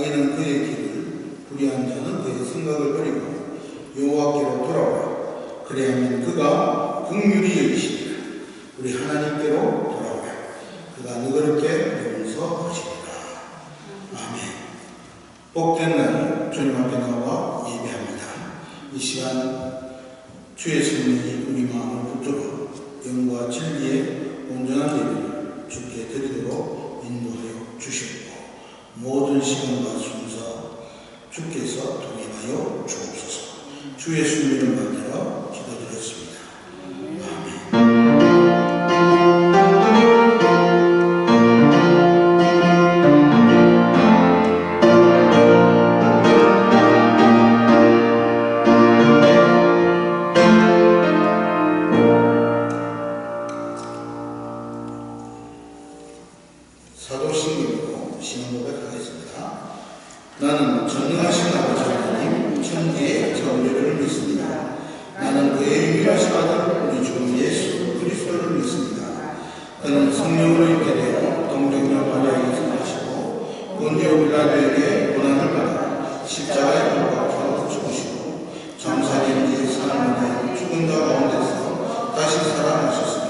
악인은 그의 길을, 불의한 자는 그의 생각을 버리고 여호와께로 돌아오라. 그리하면 그가 긍휼히 여기시리라. 우리 하나님께로 돌아오라. 그가 너그럽게 용서하시리라. 아멘. 복된 날 주님 앞에 나와 예배합니다. 이 시간 주의 성령이 우리 마음을 붙들어 영과 진리의 온전한 예배를 주께 드리도록 인도하여 주시옵고, 모든 시간과 순서 주께서 통일하여 주옵소서. 주 예수님 이름 받들어 기도드렸습니다. 아멘. 사도신경으로 신앙 고백하겠습니다. 나는 전능하신 아버지 하나님 천지의 창조주를 믿습니다. 나는 그의 유일하신 아들 우리 주 예수 그리스도를 믿습니다. 그는 성령으로 있게 되어 동정녀 마리아에게 나시고 본디오 빌라도에게 고난을 받아 십자가에 못 박혀 죽으시고 장사된 뒤에 사람을 내어 죽은 자 가운데서 다시 살아나셨으며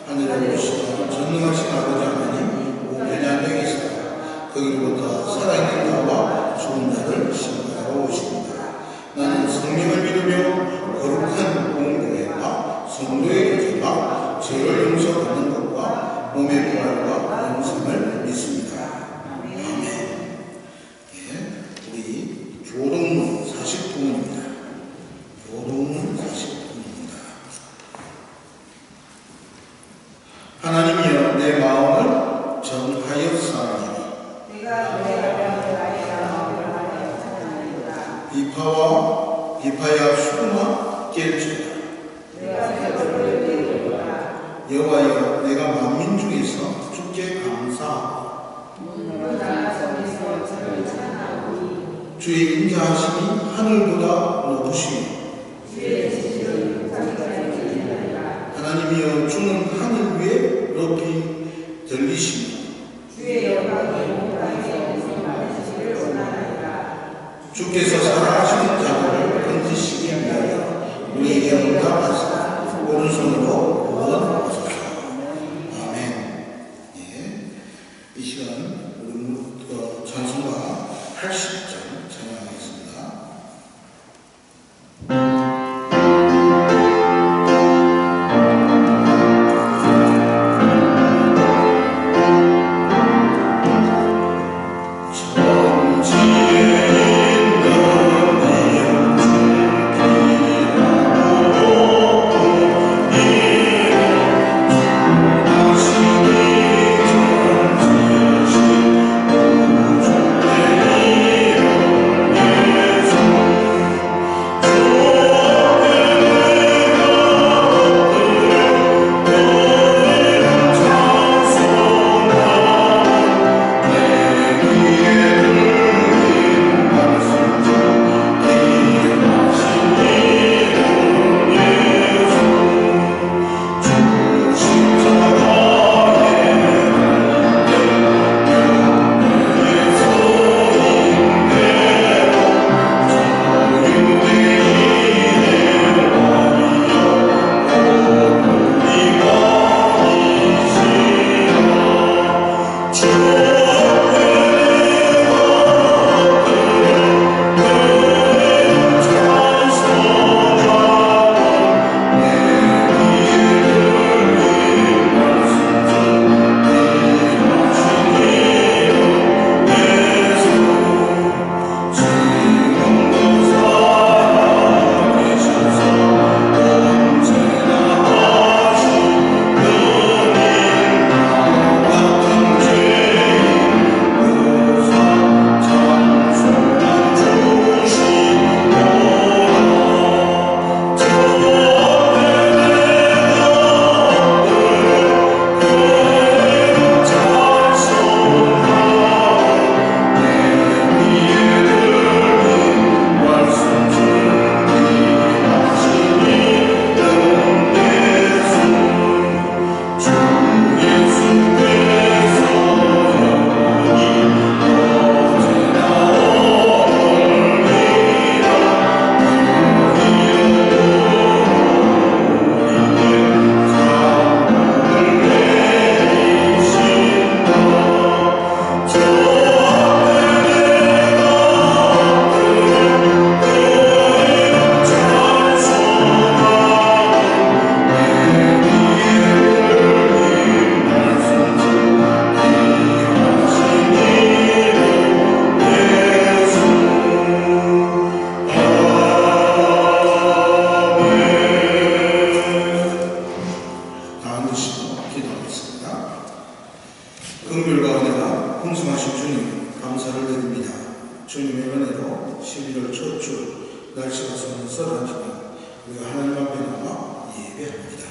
하늘에 오시고 전능하신 아버지 하나님 우편에 계시다. 거기로부터 살아있는 자와 죽은 자를 심판하러 오십니다. 나는 성령을 믿으며 거룩한 공동회와 성도의 교제와 죄를 용서받는 것과 몸의 부활과 영생을 믿습니다. 아멘. 예, 우리 교동문 40부문입니다. 교동문 40부문입니다. 하나님이여 내 마음을 정하였사오니 비파야 수고마 깰지어다. 여호와여 내가 만민 중에서 주께 감사하고 주의 인자하심이 하늘보다 높으시며 하나님이여 주는 하늘 위에 높이 들리시며 주께서 살아가시는 자들을 건지시기 위하여 우리에게 응답하사 오른손으로 구원하소서. 아멘. 예, 이 시간 우리 찬송가 80장 찬양하겠습니다. Yeah. 긍휼과 은혜가 풍성하신 주님 감사를 드립니다. 주님의 은혜로 11월 첫 주 날씨가 선선하지만 우리가 하나님 앞에 나와 예배합니다.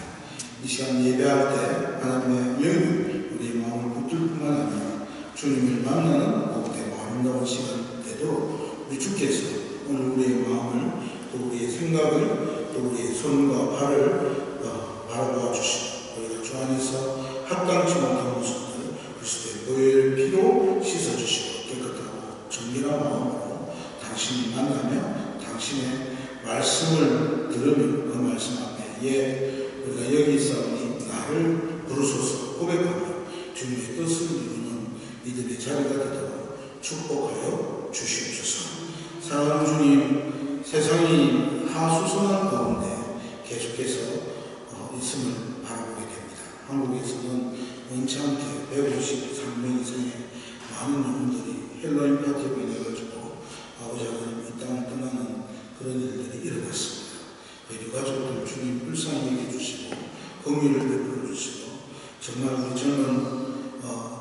이 시간 예배할 때 하나님의 영이 우리의 마음을 붙들 뿐만 아니라 주님을 만나는 복되고 아름다운 시간 되도록 우리 주께서 오늘 우리의 마음을 또 우리의 생각을 또 우리의 손과 발을 바라보아 주시고 우리가 주 안에서 합당치 못한 모습들 그리스도의 보혈 피로 씻어주시고 깨끗하고 정결한 마음으로 당신을 만나며 당신의 말씀을 들으며 그 말씀 앞에 우리가 여기 있사오니 나를 부르소서 고백하며 주님의 뜻을 이루는 믿음의 자리가 되도록 축복하여 주시옵소서. 사랑하는 주님, 세상이 하수선한 가운데 계속해서 있음을 바라보게 됩니다. 한국에서는 원치 않게 153명 이상의 많은 영혼들이 헬로윈 파티로 인해가지고 아버지 하나님 이 땅을 떠나는 그런 일들이 일어났습니다. 유가족들 주님 불쌍히 여겨주시고 긍휼을 베풀어 주시고 정말 우리 젊은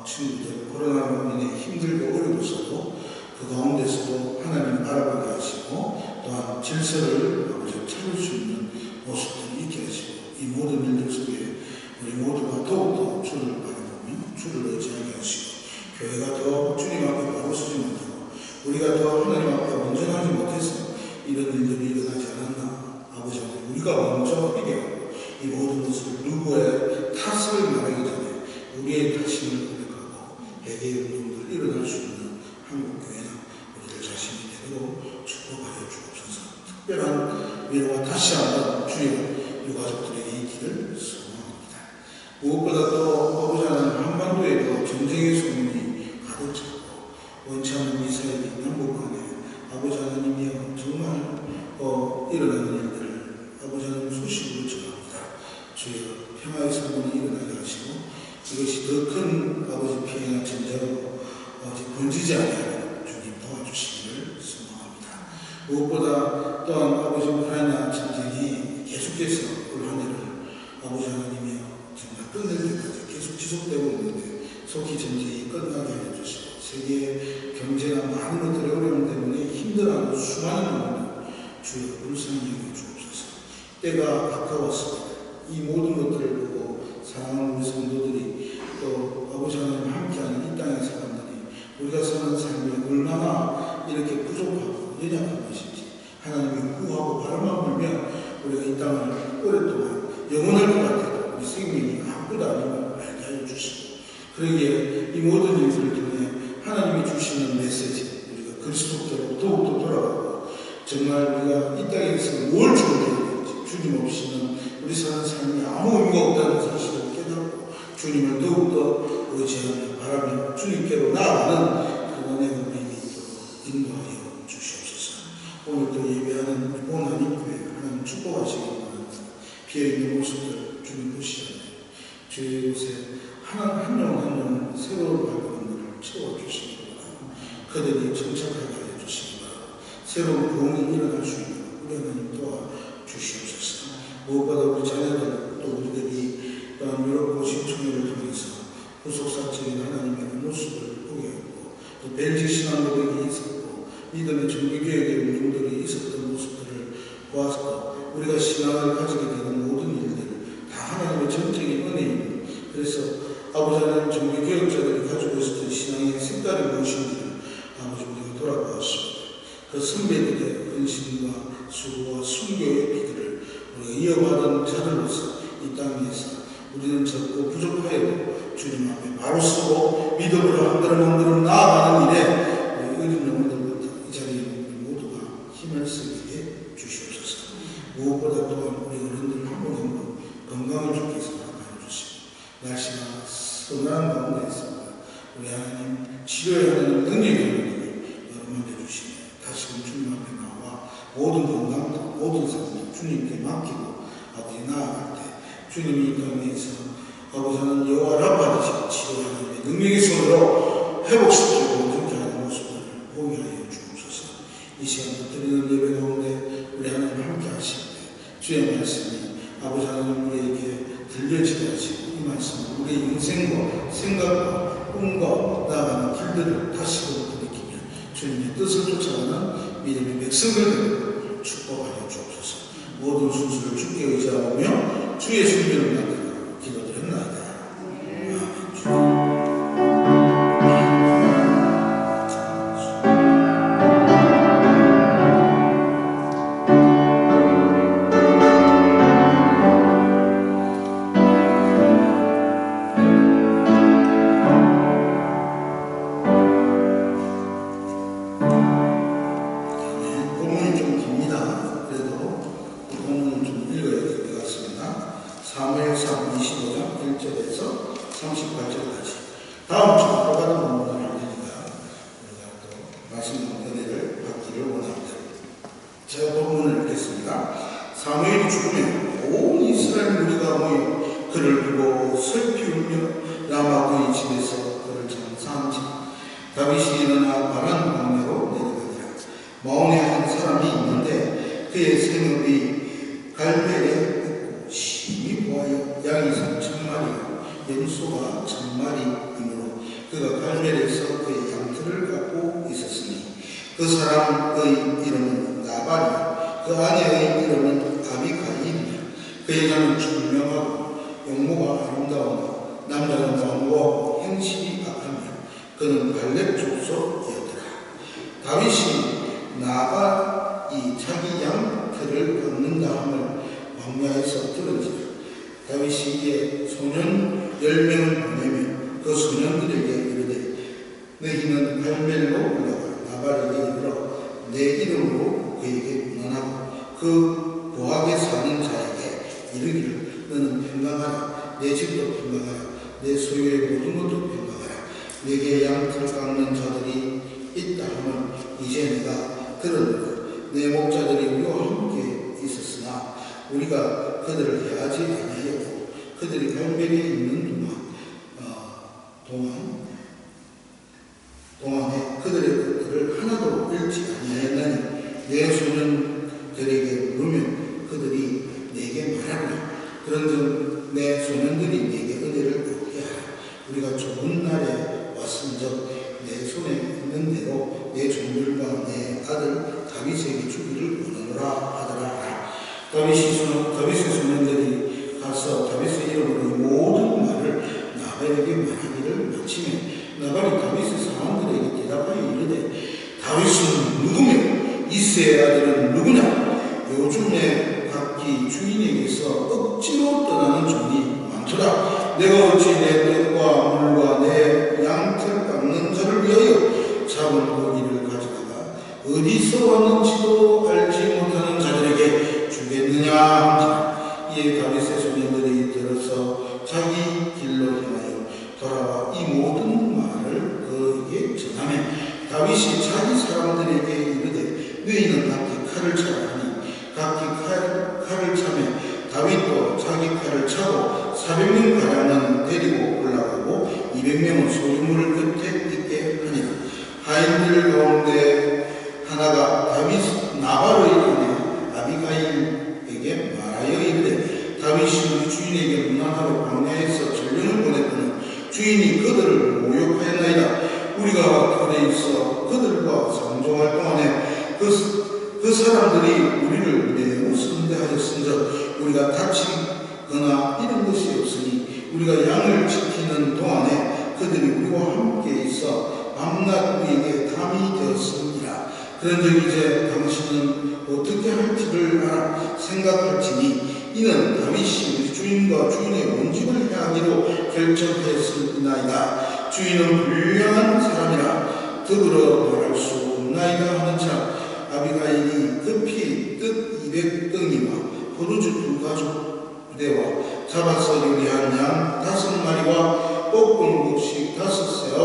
친구들 코로나로 인해 힘들고 어려웠어도 그 가운데서도 하나님 바라보게 하시고 또한 질서를 찾을 수 있는 모습들이 있게 하시고 이 모든 일들 속에 우리 모두가 더욱더 주를 바라보며 주를 의지하게 하시고 교회가 더 주님 앞에 바로 서지 못하고 우리가 더 하나님 앞에 온전하지 못해서 이런 일들이 일어나지 않았나. 아버지 하나님 우리가 먼저 회개하고 이 모든 것을 누구의 탓을 말하기 전에 우리의 탓임을 고백하고 회개의 운동들 일어날 수 있는 한국교회나 우리들 자신이 되도록 축복하여 주옵소서. 특별한 위로가 다시 한번 주여 유가족들에게 있기를 소망합니다. 무엇보다 또 아버지 하나님 한반도에도 전쟁의 소문이 가득 찼고 원치 않는 미사일이 남북 간에 아버지 하나님이여 정말 일어나는 일들을 아버지 하나님 소식으로 전합니다. 주여 평화의 사건이 일어나게 하시고 이것이 더 큰 아버지 피해나 전쟁으로 번지지 않게 주님 도와주시기를 소망합니다. 무엇보다 또한 아버지 우크라이나 전쟁이 계속해서 올 한 해를 아버지 하나님이여 정말 끝낼 때까지 계속 지속되고 있는데 속히 전쟁이 끝나게 해주시고 세계 경제나 많은 것들의 어려움 때문에 힘들어하는 수많은 영혼들 주여 불쌍히 여겨주옵소서. 때가 가까웠습니다. 이 모든 것들을 보고 사랑하는 우리 성도들이 또 아버지 하나님 함께하는 이 땅의 사람들이 우리가 사는 삶이 얼마나 이렇게 부족하고 연약한 것인지 하나님이 구하고 바람만 불면 우리가 이 땅을 오랫동안 영원할 것 같아도 우리 생명이 아무것도 아닌 걸 알게 하여 주시고 그러기에 이 모든 일들을 통해 하나님이 주시는 메시지 우리가 그리스도께로 더욱더 돌아가고 정말 우리가 이 땅에서 뭘 준비해야 될지 주님 없이는 우리 사는 삶이 아무 의미가 없다는 사실을 깨닫고 주님을 더욱더 의지하며 바라며 주님께로 나아가는 그 은혜가 우리에게 있도록 인도하여 주시옵소서. 오늘 또 예배하는 우리 본 한인교회 하나님 축복하시기 바랍니다. 비어있는 모습들 주님 보시잖아요. 주의 곳에 한 명 새로운 발걸음들을 채워주시기 바랍니다. 그들이 정착하게 해주시기 바랍니다. 새로운 부흥이 일어날 수 있도록 우리 하나님 도와주시옵소서. 무엇보다 우리 자녀들 또 우리들이 또한 유럽 고신총회를 통해서 후속사적인 하나님의 모습을 보게 하고 또 벨직 신앙고백이 있었고 믿음의 정기교육의 운동들이 있었던 모습들을 보았고 우리가 신앙을 가지게 되는 모든 일들 다 하나님의 전적인 은혜입니다. 그래서 아버지 하나님 정기교육자들이 가지고 있었던 신앙의 색깔이 무엇인지를 아버지 우리가 돌아보았습니다. 그 선배들의 헌신과 수고와 순교의 피들을 우리가 이어받은 자들로서 이 땅에서 우리는 적고 부족하여도 주님 앞에 바로 서고 믿음으로 한 걸음 한 걸음 나아가는 일에 우리 어린 영혼들부터 이 자리에 있는 모두가 힘을 쓰게 주시옵소서. 무엇보다 또한 우리 어른들 한 분 한 분 건강을 주께서 허락하여 주시고 날씨가 서늘한 가운데 있습니다. 우리 하나님 치료해야 하는 능력이 여러분한테 주시네. 다시금 주님 앞에 나와 모든 건강도 모든 삶도 주님께 맡기고 아버지 나아갈 때 주님이 이 땅에서 아버지 하나님 여호와 라파듯이 치료하는 능력의 손으로 회복시키고 그렇게 하는 모습을 보게 하여 주옵소서. 이 시간 드리는 예배 가운데 우리 하나님 함께 하실 때 주의 말씀이 아버지 하나님 우리에게 들려지게 하시고 이 말씀을 우리의 인생과 생각과 꿈과 날들을 다시금 느끼며 주님의 뜻을 쫓아가는 믿음의 백성을 되고 축복하여 주옵소서. 모든 순수를 주께 의지하며 주의 승리를 만들어 기도드렸나이다. 아멘. 사무엘상 25장 1절에서 38절까지 다음 주 바로 본문을 할 테니까 우리가 또 말씀 은혜를 받기를 원합니다. 제가 본문을 읽겠습니다. 사무엘이 죽으면 온 이스라엘 무리가 모여 그를 두고 슬피 울며 라마 그의 집에서 그를 장사한지 다윗이 일어나 바란 광야로 내려가니라. 마온에 한 사람이 있는데 그의 생업이 갈멜에 심히 보아여 양이 3,000마리요 염소가 1,000마리이므로 그가 갈멜에서 그의 양털을 갖고 있었으니 그 사람의 이름은 나발이요 그 아내의 이름은 아비가일이라. 그 여자는 총명하고 용모가 아름다우나 남자는 왕고하고 행실이 악하며 그는 갈렙 족속이었더라. 다윗이 나발이 자기 양털을 깎는다 함을 광야에서 들은지라. 다윗이 이에 소년 10명을 보내며 그 소년들에게 이르되 너희는 갈멜로 올라가 나발에게 이르러 내 이름으로 그에게 문안하고 그 고하게 사는 자에게 이르기를 너는 평강하라. 내 집도 평강하라. 내 소유의 모든 것도 평강하라. 내게 양털 깎는 자들이 있다 하면 이제 내가 들었노라. 내 목자들이 우리와 함께 있었으나 우리가 그들을 해하지 아니하였고 그들이 갈멜에 있는 동안에 그들의 것들을 하나도 잃지 아니하였나니 내 소년들에게 물으면 그들이 내게 말하리라. 그런즉 내 소년들이 내게 은혜를 얻게 하라. 우리가 좋은 날에 왔은즉 내 손에 있는 대로 내 종들과 내 아들 다윗에게 주기를 원하노라 하더라. 다윗의 소년들이 가서 다윗의 이름으로 모든 말을 나발에게 말하기를 마치매 나발이 다윗의 사람들에게 대답하여 이르되 다윗은 누구며 이새의 아들은 누구냐? 요즘에 각기 주인에게서 억지로 떠나는 종이 많더라. 내가 어찌 내 떡과 물과 내 양털 깎는 자를 위하여 잡은 고기를 가져다가 어디서 왔는지도 알지 못하는 자들에게 주겠느냐? 이에 다윗의 소년들이 들어서 자기 길로 향하여 돌아와 이 모든 말을 그에게 전하매 다윗이 자기 사람들에게 이르되 너희는 각기 칼을 차라 하니 각기 칼을 차매 다윗도 자기 칼을 차고 400명가량은 데리고 올라가고 200명은 소유물을 곁에 있게 하니라. 하인들 가운데 하나가 다윗 나발의 아내 아비가일에게 말하여 이르되 다윗이 우리 주인에게 문안하러 광야에서 전령을 보냈더니 주인이 그들을 모욕하였나이다. 우리가 곁에 있어 그들과 상종할 동안에 그 사람들이 우리를 매우 선대하였은즉 우리가 다치거나 이런 것이 없으니 우리가 양을 지키는 동안에 그들이 우리와 함께 있어 밤낮 우리에게 담이 되었습니다. 그런즉 이제 당신은 어떻게 할지를 알아 생각할지니 이는 다윗이 우리 주인과 주인의 온 집을 향하기로 결정하였으나이다. 주인은 불량한 사람이라 더불어 말할 수 없나이다 하는지라. 아비가일이 급히 뜻 200덩이와 포도주 2가죽대와 잡아서 요리한 양 5마리와 볶은 곡식 5새와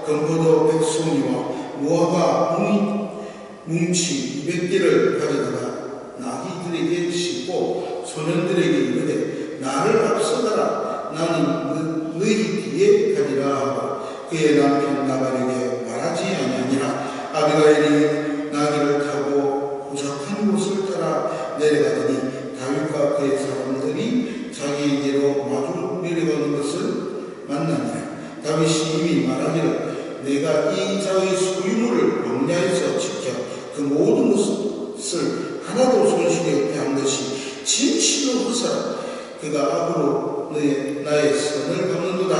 건포도 100송이와 무화과 뭉치 200개를 가져다가 나귀들에게 싣고 소년들에게 이르되 나를 앞서가라. 나는 너희 뒤에 가리라 하고 그의 남편 나발에게 말하지 아니하니라. 아비가일이 나귀를 타고 고작한 곳을 따라 내려가더니 다윗과 그의 사람들이 자기에게로 마주 내려가는 것을 만나니라. 다윗이 이미 말하기를 내가 이 자의 소유물을 광야에서 지켜 그 모든 것을 하나도 손실이 없게 한 것이 진실로 헛사라. 그가 악으로 나의 선을 갚는도다.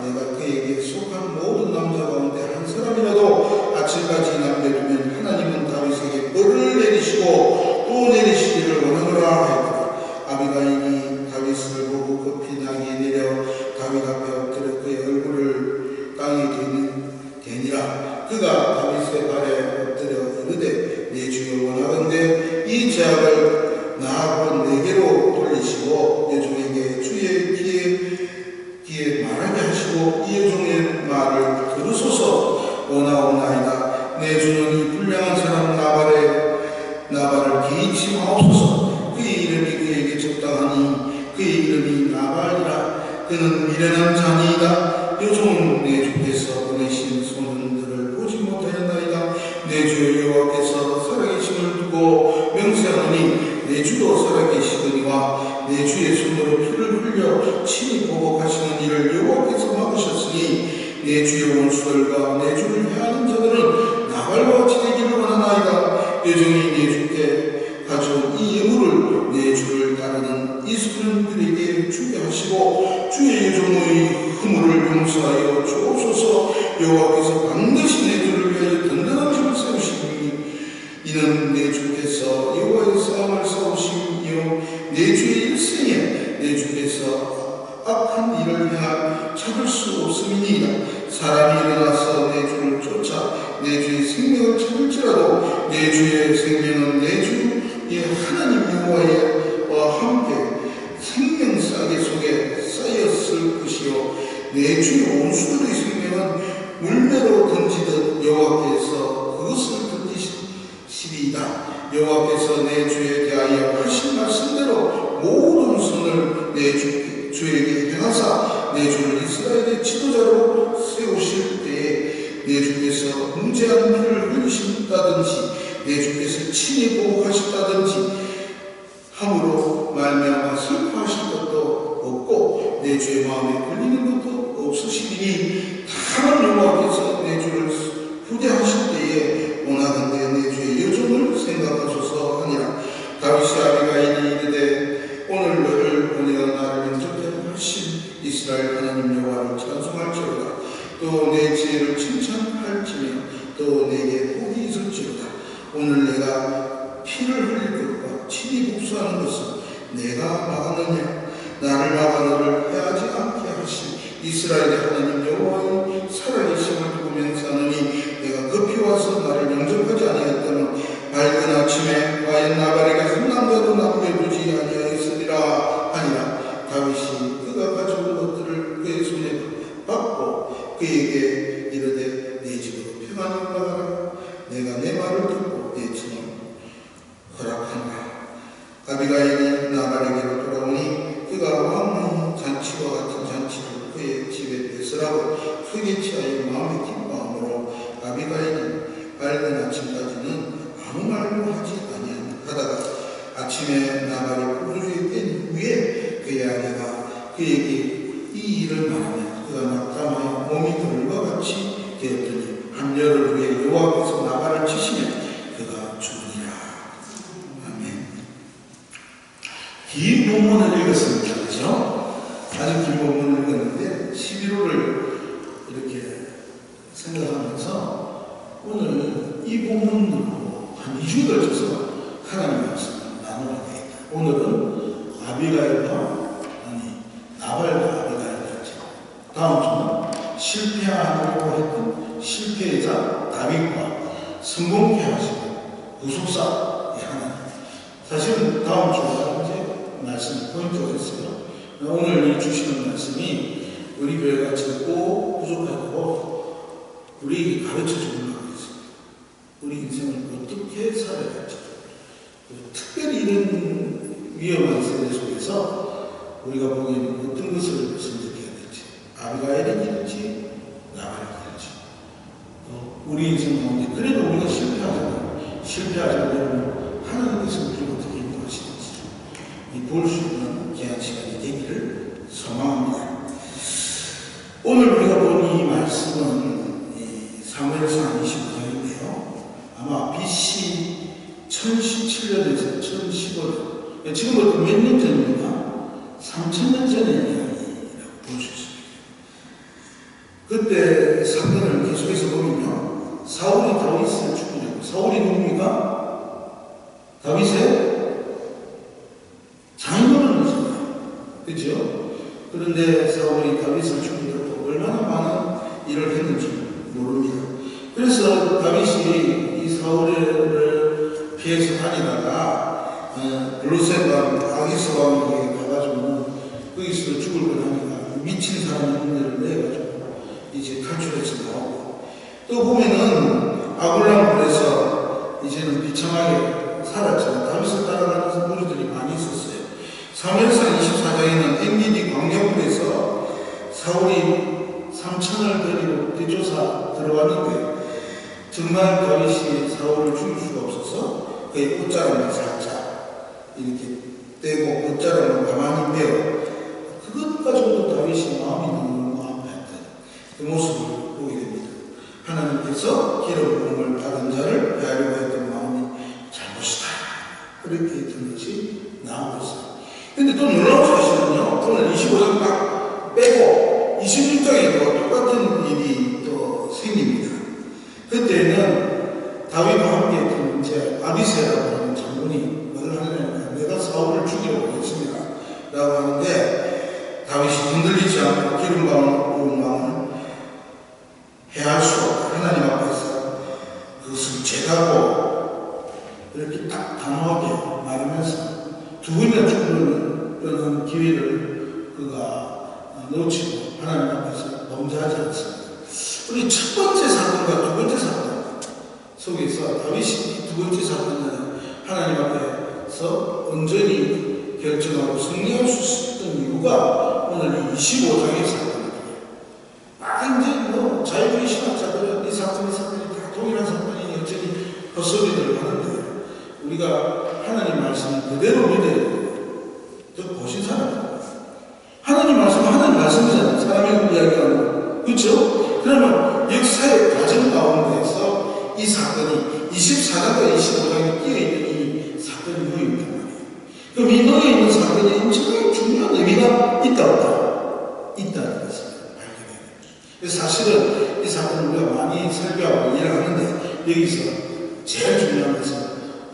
내가 그에게 속한 모든 남자 가운데 한 사람이라도 아침까지 남겨두면 하나님은 다윗에게 벌을 내리시고 또 내리시기를 원하노라 하였더라. 아비가일이 다윗을 보고 급히 나귀에 내려 다윗 앞에 엎드려 그의 얼굴을 땅에 대니라. 그가 다윗의 발에 엎드려 이르되 내 주여 원하건대 이 제약을 나하고 내게로 돌리시고 내 종에게 주의 귀에 말하게 하시고 이 여종의 말을 들으소서 원하옵나이다. 내 주는 이 불량한 사람 나발을 개의치 마옵소서. 그의 이름이 그에게 적당하니 그의 이름이 나발이라. 그는 미련한 자니이다. 여종은 내 주께서 보내신 소문들을 보지 못하였나이다. 내 주 여호와께서 살아계심을 두고 명세하노니 내 주도 살아계시거니와 내 주의 손으로 피를 흘려 친히 보복하시는 일을 여호와께서 막으셨으니 내 주의 원수들과 내 주를 해하는 자들은 나발과 같이 되기를 원하나이다. 여종이 내 주께 가져온 이 예물을 내 주를 따르는 이스라엘들에게 주게 하시고 주의 여종의 허물을 용서하여 주옵소서. 여호와께서 반드시 내 주를 위하여 든든한 집을 세우시니 이는 내 주께서 여호와의 싸움을 싸우시며 내 주의 일생에 내 주께서 악한 일을 행하 찾을 수 없음이니이다. 사람이 일어나서 내 주를 쫓아 내 주의 생명을 찾을지라도 내 주의 생명은 내 주의 하나님 여호와와 함께 생명 싸개 속에 쌓였을 것이요 내 주의 원수들의 생명은 물매로 던지듯 여호와께서 그것을 던지시리이다. 여호와께서 내 주에 대하여 하신 말씀대로 모든 선을 내 주에게 행하사 내 주를 이스라엘의 지도자로 세우실 때에 내 주께서 문제한 피를 흘리신다든지 내 주께서 친히 보복하셨다든지 함으로 말미암아 슬퍼하실 것도 없고 내 주의 마음에 걸리는 것도 없으시리니 다만 여호와께서 내 주를 후대하실 때에 원하건대 내 주의 여종을 생각하소서 하니라. 다윗이 아비가일이 이르되 오늘 너를 보내어 나를 영접하게 하신 이스라엘 하나님 여호와를 찬송할지어다. 또 내 지혜를 칭찬할지며 또 내게 복이 있을지어다. 오늘 내가 피를 흘릴 것과 친히 복수하는 것은 내가 막았느냐. 나를 막아 너를 해하지 않게 하신 이스라엘의 하나님 여호와의 살아계심을 두고 맹세하노니 내가 급히 와서 나를 영접하지 아니하였다면 밝은 아침에 과연 나발에게 한 남자도 남겨두지 아니하였으리라 하니라. 다윗이 그가 가져온 것들을 그의 손에 받고 그에게 이르되 내 집으로 평안히 올라가라. 내가 내 말을 듣고 내 친을 허락하노라. 아비가일이 나발에게로 돌아오니 그가 왕의 잔치와 같은 잔치를 그의 집에 베풀라고 크게 취하여 마음에 기뻐함으로 아비가일이 밝은 아침까지는 아무 말도 하지 아니하다가 아침에 나발이 포도주에 깬 후에 그의 아내가 그에게 이 일을 말하며 그가 낙담하여 몸이 돌과 같이 되었더니 한열흘 후에 여호와께서 나발을 치시며 그가 죽으니라. 아멘. 긴 본문을 읽었습니다. 그렇죠? 아주 긴 본문을 읽었는데 11호를 이렇게 생각하면서 오늘 이 본문으로 한 2주에 걸쳐서 하나님의 말씀을 나누게 되겠다. 오늘은 아비가일과 나발과 아비가일이었죠. 다음 주는 실패하려고 했던 실패자 다윗과 성공케 하시고 구속사의 하나님. 사실은 다음 주가 이제 말씀 포인트가 있어요. 오늘 주시는 말씀이 우리 교회가 적고 부족하고 우리 가르쳐주는 거가 있습니다. 우리 인생을 어떻게 살아야 할지, 특별히 이런 위험한 세대 속에서 우리가 보기에는 어떤 것을 말씀드려야 될지, 아비가일이 될지 나발이 될지, 우리 인생 가운데 그래도 우리가 실패하잖아요. 실패하지 않으면 하나님께서 우리를 어떻게 인도하시는지 볼 수 있는 귀한 시간이 되기를 소망합니다. 오늘 우리가 본 이 말씀은 지금부터 몇 년 전입니까? 3000년 전의 이야기라고 볼 수 있습니다. 그때 사건을 계속해서 보면요, 사울이 다윗을 죽이려고, 사울이 누굽니까? 다윗의 장인어른이잖아요. 그죠? 그런데 사울이 다윗을 죽이려고 얼마나 많은 일을 했는지 모릅니다. 그래서 다윗이 이 사울을 피해서 다니다가 블루셋 왕, 아기스 왕에게 가가지고는 거기서 죽을 뻔하니까 미친 사람이 있는 데를 내가지고 이제 탈출해서 나오고, 또 보면은 아굴람굴에서 이제는 비참하게 살았잖아요. 다윗을 따라가면서 무리들이 많이 있었어요. 사무엘상 24장에는 엔기디 광야굴에서 사울이 3천을 데리고 뒤쫓아 들어왔는데 정말 다윗이 사울을 죽일 수가 없어서 그의 옷자락을 살짝 이렇게 떼고 옷자락을 가만히 빼어 그것 가지고도 다윗이 마음이 너무 아파했던 그 모습을 보게 됩니다. 하나님께서 기름 부음을 받은 자를 배하려고 했던 마음이 잘못이다, 그렇게 했던 것이 나오고 있어요. 근데 또 놀라운 사실은요, 오늘 25장 딱 빼고 26장에도 똑같은 일이 또 생깁니다. 그때는 다윗과 함께 했던 이제 아비새라고 하는 장군이 말을 하느냐면 내가 사울을 죽이려고 했습니다 라고 하는데, 다윗이 흔들리지 않고 기름 부은 마음을 해할 수 없고 하나님 앞에서 그것을 죄다고 이렇게 딱 단호하게 말하면서 두 번이나 죽으려는 기회를 그가 놓치고 하나님 앞에서 범죄하지 않습니다. 우리 첫 번째 사건과 두 번째 사건 속에서 다윗이 두 번째 사건은 하나님 앞에서 온전히 결정하고 승리할 수 있었던 이유가 오늘 25장의 사건입니다. 이제 뭐 자유주의 신학자들은 이 사건이 다 동일한 사건이니 여전히 헛소리들을 하는데, 우리가 하나님 말씀을 그대로 믿어야 돼요. 더 보신 사람입니다. 하나님 말씀은 하나님 말씀이잖아요. 사람의 이야기하는. 그렇죠? 그러면 역사의 과정 가운데서 이 사건이 24장과 25장에 끼어있는 이 사건이 놓여있단 말이에요. 그럼 이 놓여있는 사건이 엄청나게 중요한 의미가 있다 없다? 있다는 것을 발견해야 됩니다. 그래서 사실은 이 사건을 우리가 많이 설교하고 이해를 하는데, 여기서 제일 중요한 것은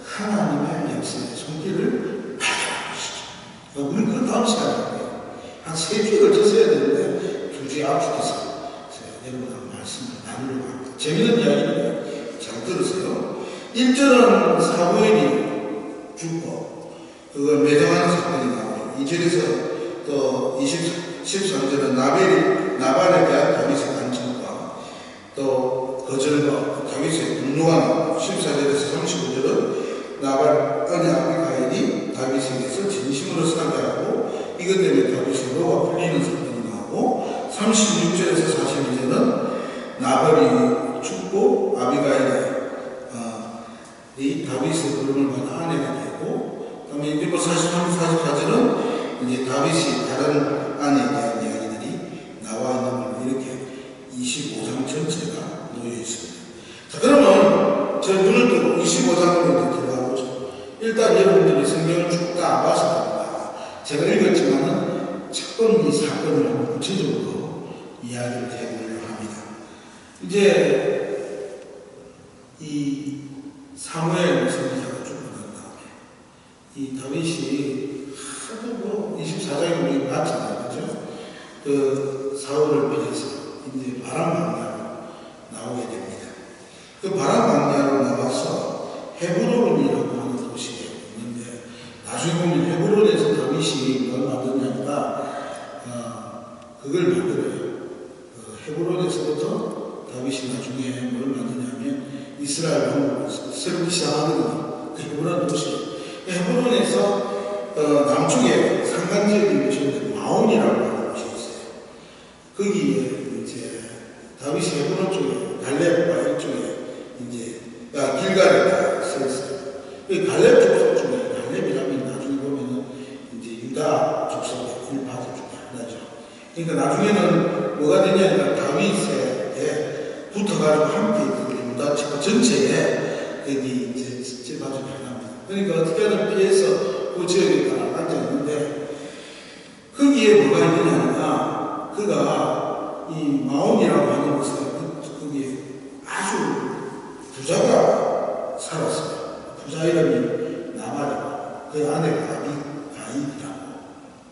하나님의 역사의 손길을 발견하는 것이죠. 우리는 그 다음 시간에 할게요. 한 3주에 걸쳐서 해야 되는데 2주에 압축해서 여러분하고 말씀을 나누려고 합니다. 재미있는 이야기니까 잘 들으세요. 1절은 사무엘이 죽고 그걸 매장하는 사건이 나오고, 2절에서 또 13절은 나발에 대한 다윗의 간청과 또 거절과 다윗의 분노가 나오고, 14절에서 35절은 나발 아내 아비가일이 다윗에게서 진심으로 상대하고 이것 때문에 다윗의 노가 풀리는 사건이 나오고, 36절에서 42절은 나발이 죽고 아비가일이 이 다윗의 부름을 받아 아내가 되고, 그 다음에 이제 뭐 43, 44절은 이제 다윗이 다른 아내에 대한 이야기들이 나와 있는 걸로 이렇게 25장 전체가 놓여 있습니다. 자, 그러면 저 눈을 뜨고 25장으로 들어가 보죠. 일단 여러분들이 성경을 쭉 다 안 봐서 됩니다. 제가 읽었지만은 첫 이 사건을 한번 구체적으로 이야기를 해보려고 합니다. 이제 이 사무엘 선지자가 죽고 난 다음에 이 다윗이 하도 뭐 24장에 우리 봤잖아요. 그죠? 그 사울을 피해서 이제 바람광야로 나오게 됩니다. 그 바람광야로 나와서 헤브론이라고 하는 도시에 있는데, 나중에 보면 헤브론에서 다윗이 뭘 만드냐니까 그걸 만들어요. 헤브론에서부터 다윗이 나중에 뭘 만드냐면 이스라엘 왕국을 세우기 시작하거든요. 그 헤브론 도시. 헤브론에서 남쪽에 산간지역이 위치한데 마온이라고 하는 곳이 있어요. 거기에 이제 다윗이 헤브론 쪽에 갈렙과 이쪽에 이제 길갈에다 서 있어요. 그 갈렙 족속 중에, 갈렙이라면 나중에 보면은 이제 유다 족속의 일파들 중에 하나죠. 그러니까 나중에는 뭐가 되냐니까 다윗에 붙어가지고 함께 있던 유다 지파 전체에 여기 이제 제파 중에 하나입니다. 그러니까 어떻게 하든 피해서 그 지역에 앉아 있는데 거기에 뭐가 있느냐, 그가 이 마온이라고 하는 곳에 거기에 아주 부자가 살았어요. 부자 이름이 나발이고 그 아내가 가인이라고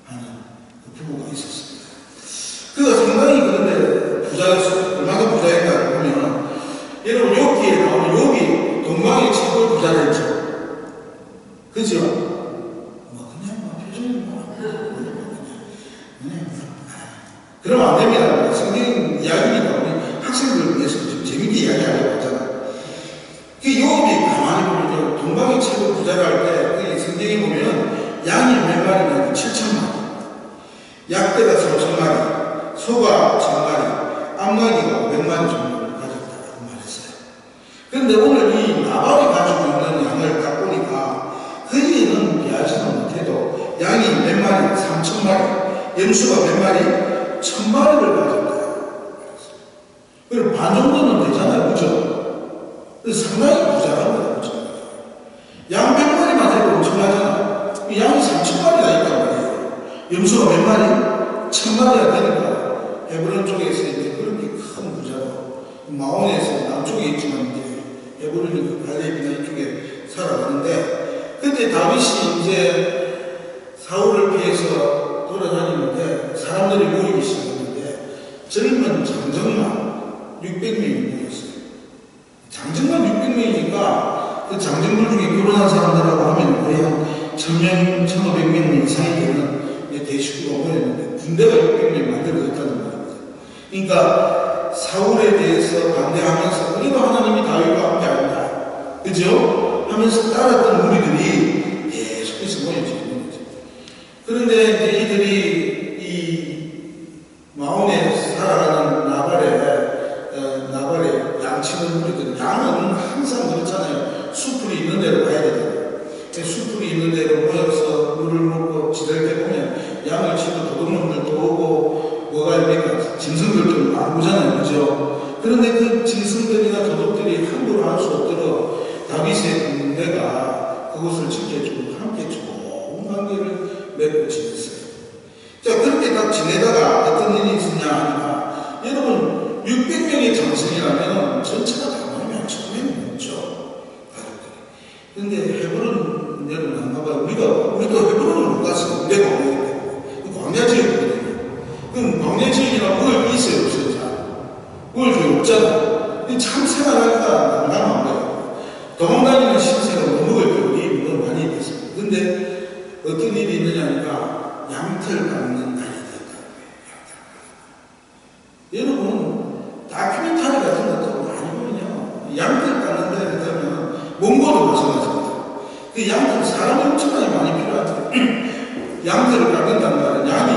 하는 그 부부가 있었습니다. 그가 상당히 그런데 부자였어요. 얼마나 부자였나 보면 여러분 욥기에 나오는 욥이 동방의 최고 부자였죠. 그죠? 뭐 그냥 표정이 그냥 그러면 안 됩니다. 성경 이야기니까 우리 학생들을 위해서 좀 재밌게 이야기하려고 하잖아요. 그 욥이 가만히 보면 동방의 최고 부자를 할 때 성경에 보면 양이 몇 마리나 7,000마리, 약대가 3,000마리, 소가 1,000마리, 암나귀가 500마리 정도를 가졌다고 말했어요. 그런데 오늘 이 나발이 가지고 있는 양을 딱 보니까 거기에는 비하지는 못해도 양이 몇 마리, 3,000마리, 염소가 몇 마리, 1,000마리를 가졌다. 그럼 반 정도는 되잖아요, 그죠? 그래서 상당히 부자랍니다, 그죠? 양 100마리만 해도 엄청나잖아. 양이 3,000마리나 있단 말이에요. 염소가 몇 마리? 1,000마리가 되니까 헤브론 쪽에서 이제 그렇게 큰 부자로 마온에서 남쪽에 있지만 이제 헤브론이 갈렙이나 이쪽에 살아가는데 그때 다윗이 이제 사울을 피해서 돌아다니는데 사람들이 모이기 시작했는데 젊은 장정만 600명이 모였어요. 장정만 600명이니까 그 장정들 중에 결혼한 사람들하고 하면 거의 한 1,000명, 1,500명 이상이 되는 대식구가 모였는데 군대가 600명 만들어졌다는 말입니다. 그러니까 사울에 대해서 반대하면서 그래도 하나님이 다윗과 함께 한다, 그죠? 하면서 따랐던 무리들이 계속해서 모여지는 거죠. 그런데 이제 이들이 이 마온에 살아가는 나발의 양치는 무리들, 양은 항상 그렇잖아요. 숲풀이 있는 데로 가야 되잖아요. 숲풀이 있는 데로 모여서 물을 먹고 지낼 때 보면 양을 치고 도둑놈들도 오고 뭐가 있니까 짐승들도 막 오잖아요, 그죠? 그런데 그 짐승들이나 도둑들이 함부로 할 수 없도록 다윗의 군대가 그것을 지켜주고 함께 좋은 관계를 맺고 지냈어요. 자, 그렇게 딱 지내다가 어떤 일이 있었냐 하니까 여러분 600명의 장성이라면 전체가 다 모이면 1,000명이 넘죠, 가족들이. 근데 헤브론 여러분 안 가봐요. 우리도 헤브론을 못 갔어요. 내가 광야 지역이거든요. 그럼 광야 지역이나 먹을 게 있어요, 없어요? 먹을 게 없잖아. 참 생활하기가 난감한 거예요. 도망다니는 신세가 뭐 먹을 게 우리 물론 많이 있겠습니다. 근데 어떤 일이 있느냐니까 양털 깎는 날이 됐다. 여러분 다큐멘터리 같은 것도 많이 보면요, 양털 깎는 날이 되면 몽고도 마찬가지입니다. 그 양털 사람이 엄청나게 많이 필요하죠. 양털을 깎는단 말은 양이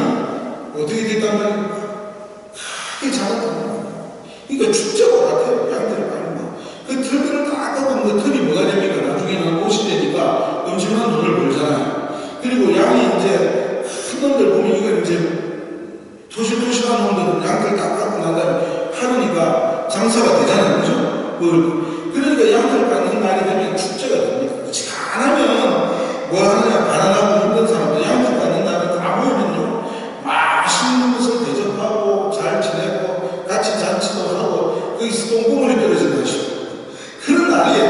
어떻게 됐단 말입니까? 크게 자랐단 말이에요. 그러니까 축제와 같아요, 양털을 깎는 거. 그 털들을 다 깎으면 그 털이 뭐가 됩니까? 나중에는 옷이 되니까 엄청난 돈을 벌잖아요. 그리고 양이 이제 큰 놈들 보면 이거 이제 토실토실한 놈들은 양털 다 깎고 난 다음에 팔으니까 장사가 되잖아요, 그죠? 그러니까 양털 깎는 날이 되면 축제가 됩니다. 그렇지 안 하면 뭐 하느냐, 가난하고 힘든 사람들 양털 깎는 날에 다 모이면요, 맛있는 것을 대접하고 잘 지내고 같이 잔치도 하고 거기서 똥구멍이 떨어진다 하시고 그런 날이에요.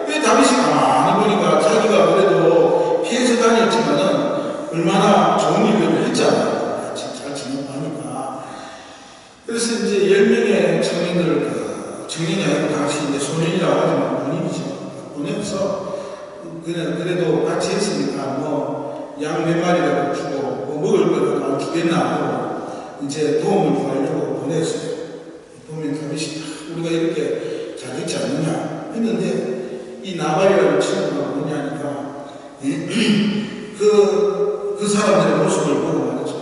왜 다윗이 가만히 보니까 자기가 그래도 피해서 다녔지만은 얼마나 좋은 일들을 했잖아요. 같이 잘 지내고 하니까. 그래서 이제 10명의 청년들, 청년이 아니고 당시 이제 소년이라고 하지만 본인이죠. 보내서 그냥 그래도 같이 했으니까 뭐 양 몇 마리라도 주고 뭐 먹을 거라도 안 주겠나 하고 이제 도움을 구하려고 보냈어요. 보면 다윗이 우리가 이렇게 잘 있지 않느냐 했는데 이 나발이라는 친구가 뭐냐니까 그 사람들의 모습을 보고 말이죠.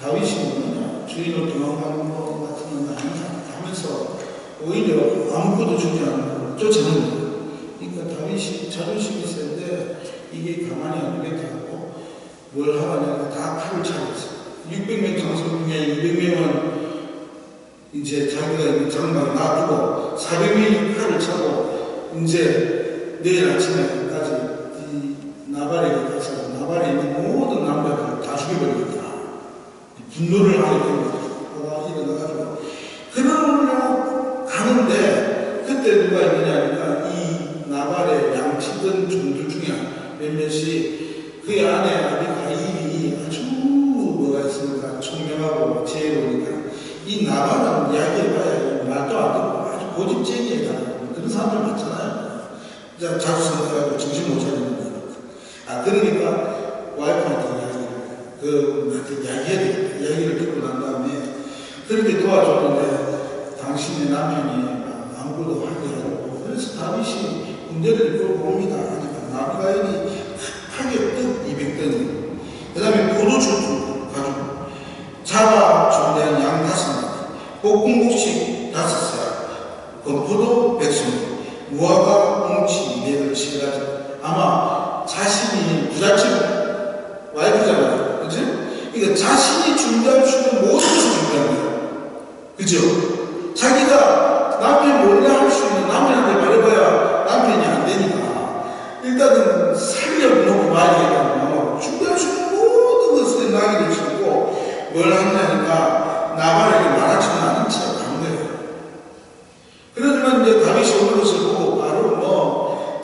다윗이 뭐냐, 주인을 도망가는 것 같은 건 아니냐 하면서 오히려 아무것도 주지 않고 쫓아내는 거예요. 그러니까 다윗이 자존심이 센데 이게 가만히 안 두겠다 하고 뭘 하냐니까 다 칼을 차렸어요. 600명 장성 중에 200명은 이제 자기가 있는 장막에 놔두고 400명이 칼을 차고 이제 내일 아침에까지 이 나발에게 하는데 그때 누가 있느냐니까 이 나발의 양치던 종들 중에 몇몇이 그의 아내 아비가일이 아주 뭐가 있습니까? 총명하고 지혜로우니까 이 나발은 이야기해봐야 말도 안 듣고 아주 고집쟁이에다 그런 사람들 많잖아요. 자주 생각하고 정신 못 차리는 거니까. 그러니까 와이프한테 이야기해야 되겠다. 이야기를 듣고 난 다음에 그렇게 도와줬는데 당신의 남편이 아무것도 하게 하고 그래서 다윗이 군대를 끌고 옵니다. 하니까 나비가일이 하객 200등 그 다음에 포도주 가지고 자가 준비한 양 5마리 볶음국식 5살 건포도 100송 무화과 뭉치 200을 칠가지고 아마 자신이 부잣집 와이프잖아요. 그죠? 그러니까 자신이 준비할 수 있는 모든 것을 준비한 거예요. 그죠? 자기가 남편 몰래 할 수 있는 남편한테 말해봐야 남편이 안 되니까 일단은 살려놓고 말이겠다고 준비할 수 있는 모든 것을 나기를 짓고 뭘 하냐니까 나발에게 말하지는 않은 채 간 거예요. 그러지만 이제 다윗이 오는 것을 보고 바로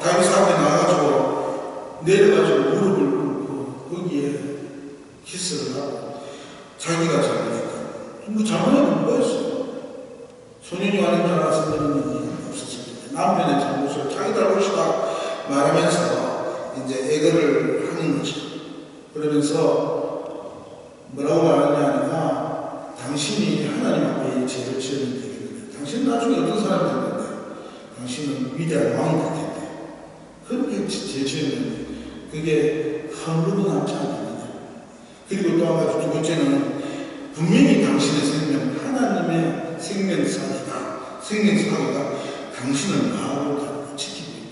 다윗 앞에 나가가지고 내려가지고 무릎을 꿇고 거기에 키스를 하고 자기가 잘못했다. 잘못한 뭐였어? 소년이 와는 줄 알아서 그런 일이 없었습니다. 남편의 잘못을 자기 잘못이다 말하면서 이제 애거를 하는 거죠. 그러면서 뭐라고 말하냐니까 당신이 하나님 앞에 죄를 지으면 되겠는데 당신은 나중에 어떤 사람이 될 건데 당신은 위대한 왕이 될 텐데 그렇게 죄 지으면 그게 하루도 남지 않겠느냐. 그리고 또 한 가지 두 번째는 분명히 당신의 생명 하나님의 생명사기가 당신을 마음을 지키고 있다.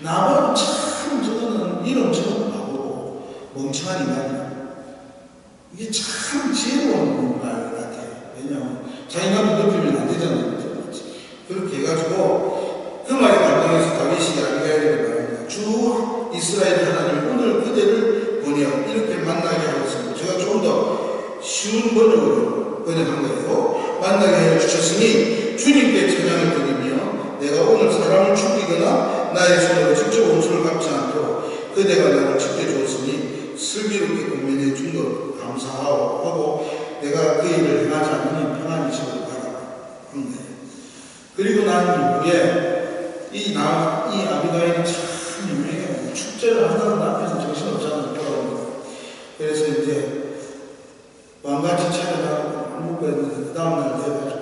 나발은 참 저거는 이런저런 바보고 멍청한 인간이야. 이게 참 지혜로운 말 같아요. 왜냐하면 자기가 믿으면 안 되잖아요. 그렇게 해가지고 그 말에 감동해서 다윗이 아비가일에게 말합니다. 주 이스라엘 하나님 오늘 그대를 보내어 이렇게 만나게 하였습니다. 제가 좀 더 쉬운 번역으로 번역한 거예요. 만나게 하여 주셨으니 주님께 찬양을 드리며 내가 오늘 사람을 죽이거나 나의 손으로 직접 원수를 갚지 않도록 그대가 나를 지켜주었으니 슬기롭게 권면해 준 것 감사하고 내가 그 일을 행하지 않으니 평안히 집으로 가라 한 거예요. 그리고 난 이후에 이 아비가일이 참 유명해요. 축제를 한다고 남편은 정신없잖아요. 그래서 이제 왕같이 차려가고 안 먹고 했는데 그 다음날 돼가지고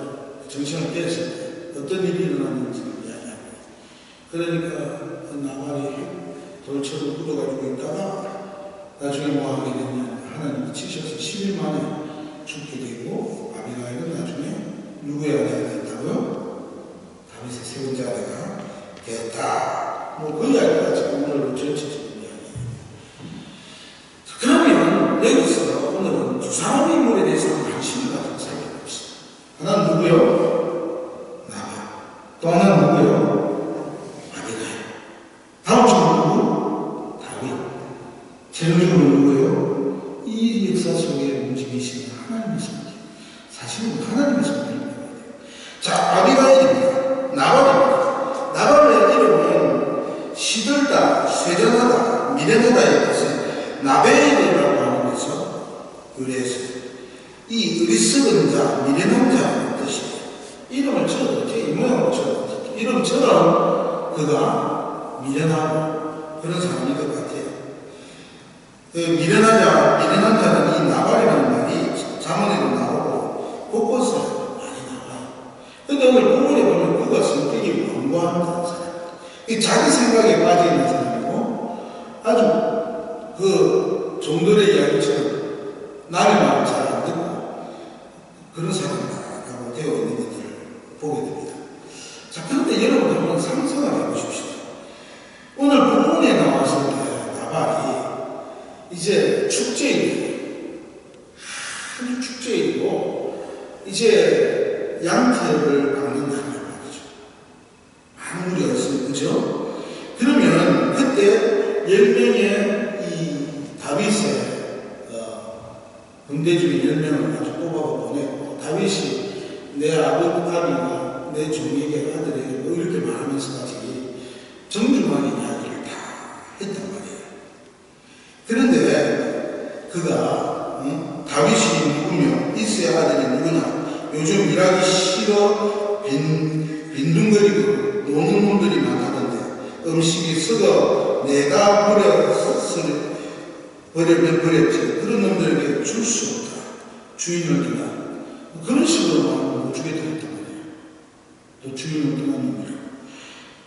정신을 깼을 때 어떤 일이 일어났는지 이야기하고 그러니까 그 나발이 돌처럼 굳어가지고 있다가 나중에 뭐 하게 됐냐 하나님이 치셔서 10일 만에 죽게 되고 아비가일은 나중에 누구의 아내가 됐다고요? 다윗의 세 번째 아내가 됐다. 뭐 그 이야기가 지금 오늘 전체적인 이야기예요. 그러면 여기서 오늘은 두 사람의 인물에 대해서 관심을 가진 사람이 없어요. 하나는 누구요? 나발. 또 하나는 누구요? 아비가일. 다음 주는 누구? 다윗. 제일적으로 누구요? 이 역사 속에 움직이시는 하나님이십니다. 사실은 하나님의 손길을 배워야 돼요. 자, 아비가일입니다. 나발입니다. 나발의 이름은 시들다, 쇠전하다, 미련하다의 뜻은 나벨이라고 하는 데서 의뢰했어요. 이 의리스는 자, 미련한 자라는 뜻이에요. 이름을 쳐도 제 모양으로 쳐도 이름처럼 그가 미련하고 그런 사람인 것 같아요. 미련한 자는 이 나발이라는 말이 자문에도 나오고 곳곳에 많이 나와요. 근데 오늘 본문에 보면 그가 성격이 완고한 사람. 자기 생각에 빠져있는 사람이고 아주 그 종들의 이야기처럼 남의 말을 잘 안 듣고 그런 사람이라고 되어 있는 것들을 보게 됩니다. 자, 그런데 여러분 한번 상상을 해보십시오. 오늘 본문에 나왔을 때 나발이 이제 축제일이에요. 아주 축제일이고 이제 양털을 깎는다는 말이죠. 많은 무리가 있어요. 그죠? 그러면 그때 10명의 다윗의 군대 중에 10명을 아주 뽑아서 보내고 다윗이 내 아비가 내 종이 종에게 아들에게 뭐 이렇게 말하면서까지 정중하게 이야기를 다 했단 말이에요. 그런데 그가 다윗이 누구며 이스의 아들이 누구냐, 요즘 일하기 싫어 빈둥거리고 노는 놈들이 많다던데 음식이 썩어 내가 버렸지. 그런 놈들에게 줄 수 없다. 주인을 기다. 그런 식으로 못 주겠다 했단 말이에요. 또 주인을 기다는 놈이라.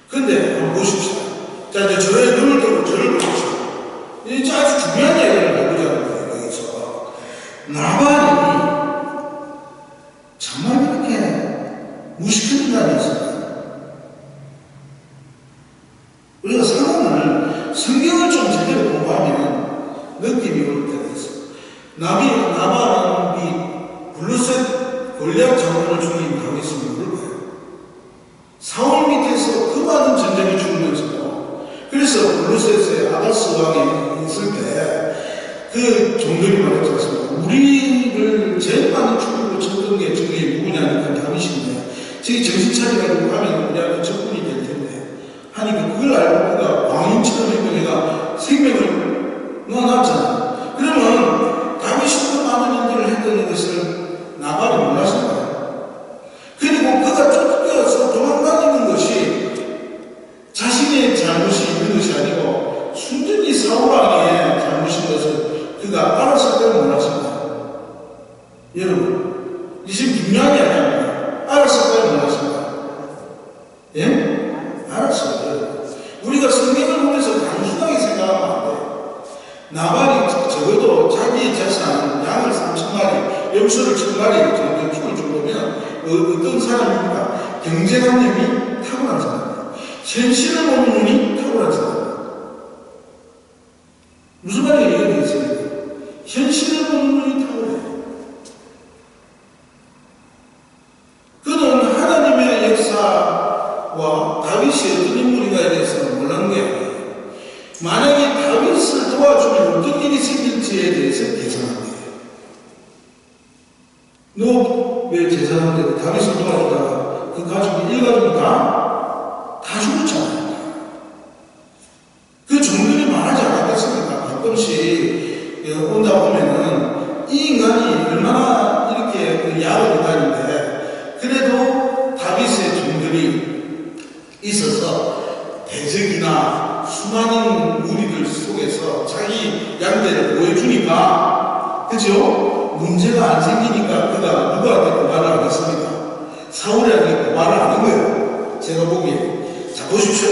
근데 한번 보십시다. 자, 이제 저의 눈을 뜨고 저를 보십시오. 이제 아주 중요한 얘기를 해보자는 거예요. 여기서 나발이 정말 이렇게 무식한 인간이었습니다. 우리가 상황을, 성경을 좀 제대로 공부하면 느낌이 올 때가 있어요. 나발이 블루셋 골리앗 장군을 죽인 다윗은 누굴 봐요? 사울 밑에서 그 많은 전쟁을 죽으면서도, 그래서 블루셋의 아가스 왕이 있을 때 그 종들이 말했지 않습니까? 우리를 제일 많이 죽이고 쳤던 게 저게 누구냐니까 다윗인데, 저기 정신 차려가지고 가면 우리한테 적군이 될 텐데 하니까 그걸 알고 그가 왕인처럼 행동해가 생명을 놓아놨잖아요. 그러면 다윗이 그 많은 일들을 했던 것을 나발이 몰랐을 거예요. 그리고 그가 쫓겨서 도망다니는 것이 자신의 잘못이 있는 것이 아니고 순전히 사울왕의 잘못인 것을 그가 알았을 때는 몰랐을 거예요. 여러분, 이 지금 중요한 게 아닙니다. 알았을 때는 몰랐을 거예요. 예? 알았어요. 우리가 성경을 보면서 단순하게 생각하면 안 돼요. 나발이 적어도 자기의 재산, 양을 3,000마리, 염소를 1,000마리 정도 키울 정도면 어떤 사람입니까? 경제관념이 탁월한 사람이에요. 현실을 보는 눈이 탁월한 사람이에요. 무슨 말이에요? 이해되겠습니까? 현실을 보는 눈이 탁월해요. 그는 하나님의 역사와 다윗이 어떤 인물인가에 대해서는 몰랐는 게 아니에요. 만약에 다윗을 도와주면 어떤 일이 생길지에 대해서 계산한 거예요. 너 왜 계산하는데 다윗을 도와주다가 그 가족이 일가족이 다 죽었잖아요. 그 종들이 말하지 않았겠습니까? 가끔씩 온다 보면은 이 인간이 얼마나 이렇게 야한 인간인데 그래도 다윗의 종들이 있어서 대적이나 수많은 무리들 속에서 자기 양대를 보여주니까, 그죠? 문제가 안 생기니까 그가 누구한테 고발을 안 했습니까? 사울에게 고발을 안 한 거예요. 제가 보기에. 자, 보십시오.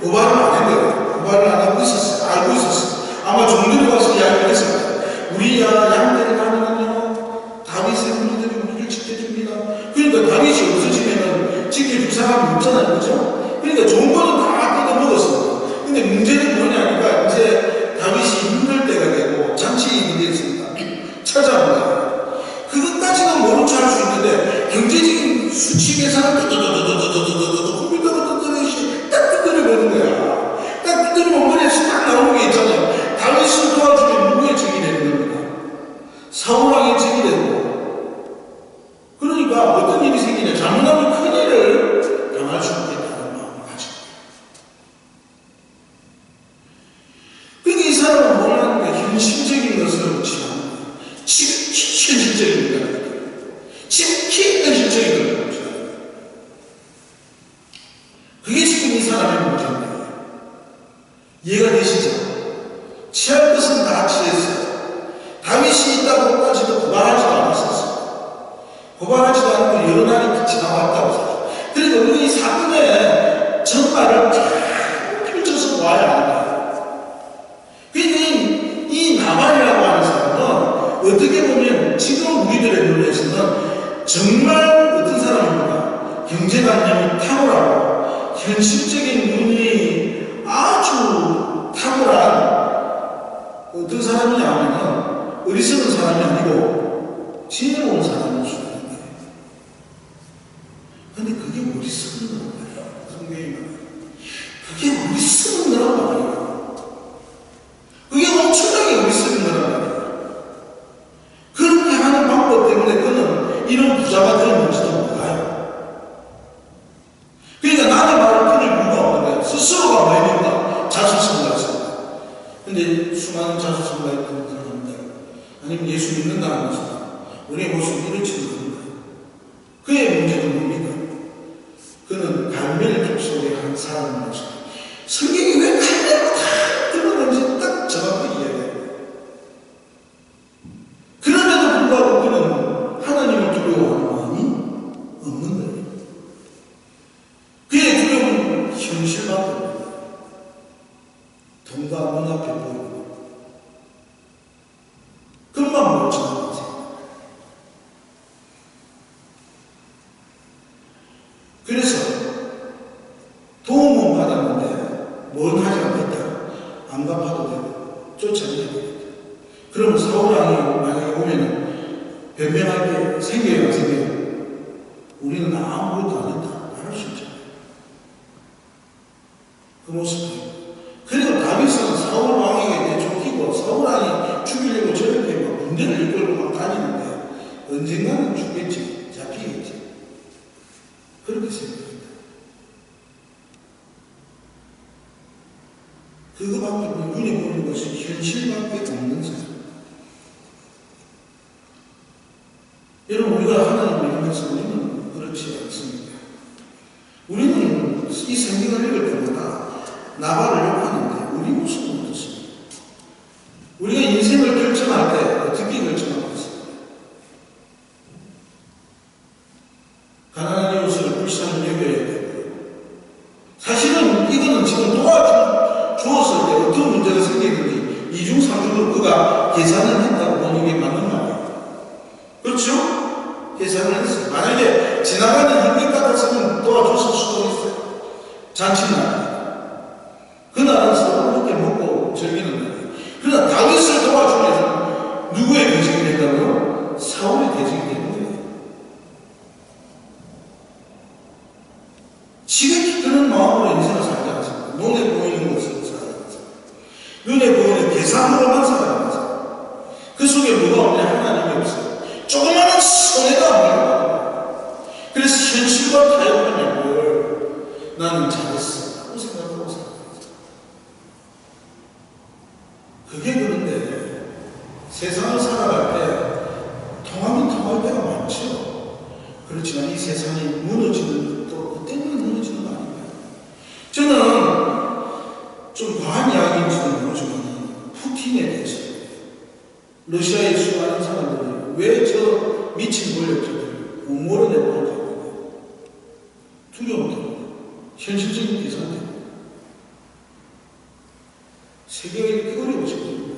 고발을 안 한 거예요. 고발을 안 하고 있었어요. 알고 있었어요. 아마 종들이 와서 이야기를 했을 거예요. 우리 양대를 가면은요, 다윗의 무리들이 우리를 지켜줍니다. 그러니까 다윗이 없어지면은 지켜줄 사람이 없잖아요. 그죠? 그러니까 좋은 거는 다 뜯어먹었습니다. 근데 문제는 뭐냐니까 이제 다윗이 힘들 때가 되고 잔치인이 되었습니다. 찾아온 거예요. 그것까지는 모른 척 할 수 있는데 경제적인 수치 계산을 컴퓨터로 뜯어내시 딱 뜯어내보는 거야. 딱 뜯어내면 머리에서 딱 나오는 게 있잖아요. 다윗을 도와주면 누구의 적이 되는 겁니다? 사울왕의 적이 되고. 그러니까 어떤 일이 생기냐, 잘못하면 큰 일을 당할 수 있겠다는 마음을 가지고. 그러니까 이 사람은 원하는 게 현실적인 것을 취하는 거예요. 지극히 현실적인 거예요. 지극히 현실적인 걸 취하는 거예요. 그게 지금 이 사람의 문제입니다. 이해가 되시죠? 취할 것은 다 취했어요. 다윗이 있다고까지도 고발하지도 않았었어요. 고발하지도 않고 여러 날이 지나왔다고 생각해요. 그러니까 우리 이 사건의 전말을 쫙 펼쳐서 보아야 합니다. 그러니까 이 나발이라고 하는 사람은 어떻게 보면 지금 우리들의 눈에서는 정말 어떤 사람입니까? 경제관념이 탁월하고 현실적인 눈이 아주 탁월한 어떤 사람이냐 하면 어리석은 사람이 아니고 지혜로운 사람일 수 있는 거예요. 근데 그게 어리석은 거란 말이에요. 성경이 말해요. 그게 어리석은 거란 말이에요. 그게 엄청나게 어리석은 거란 말이에요. 그렇게 하는 방법 때문에 그는 이런 부자가 되었는지도 몰라요. 스스로가 많이 된다. 자수성가했습니다. 근데 수많은 자수성가했던 사람들, 아니면 예수 믿는다는 사람, 우리의 모습이 이렇지도 않습니다. 그의 문제는 뭡니까? 그는 갈멜 족속의 한 사람입니다. 성경이 왜 갈멜로 다 들어가는지 딱 정확하게 이야기해요. 그럼에도 불구하고 그는 하나님을 두려워하는 마음이 없는 거예요. 그의 두려움은 현실밖에 없는 거예요. 돈과 눈앞에 보이고 그것만 멀쩡한 거죠. 그래서 도움은 받았는데 뭔 하지 않겠다. 안 갚아도 되고 쫓아내야 되겠다. 그러면 사울왕이 만약에 오면 변명할 게 생겨요, 안 생겨요? 우리는 아무것도 안 했다 말할 수 있잖아요. 그 모습이에요. 그리고 다윗은 사울왕에게 쫓기고 사울왕이 죽이려고 저렇게 막 군대를 이끌고 막 다니는데 언젠가는 죽겠지, 잡히겠지. 그렇게 생각합니다. 그거밖에 눈에 보이는 것이 현실밖에 없는 사람. 여러분, 우리가 하나님을 믿으면서 우리는 그렇지 않습니다. 우리는 이 성경을 읽을 때마다 나발을 욕하는데 우리 모습은 어떻습니까? 우리가 인생을 결정할 때 어떻게 결정하고 있습니까? 가난한 이웃을 불쌍히 여겨야 되고요. 사실은 이거는 지금 도와주었을 때 어떤 문제가 생기든지 이중삼중으로 그가 계산을 했다고 보는 게 맞는 말이에요. 그렇죠? 계산을 했어요. 만약에 지나가는 흰빛 같았으면 도와줬을 수도 있어요. 잔칫날. 그날은 서로 함께 먹고 즐기는 날이에요. 그러나 다윗을 도와주기 위해서는 누구의 대적이 된다고요? 사울의 대적이 되는 거예요. 지극히 그런 마음으로 인생을 살지 않습니다. 눈에 보이는 것을 살아가는 거죠. 눈에 보이는 계산으로만 살아가는 거죠. 그 속에 뭐가 없냐? 하나님이 없어요. 조그마한 손해가 없는 거예요. 그래서 현실과 타협하는 걸 나는 잘했어 라고 생각하고 살아가는 거죠. 그게 그런데 세상을 살아갈 때 통하면 통할 때가 많죠. 그렇지만 이 세상이 무너지는 것도 그 때문에 무너지는 거 아닌가요? 저는 좀 과한 이야기인지는 모르지만 푸틴에 대해서 러시아의 수많은 사람들이 왜 저 미친 권력자들 음모를 내보는지 두려움 때문에 현실적인 계산 때문에 세계가 이렇게 어려워지고 있습니다.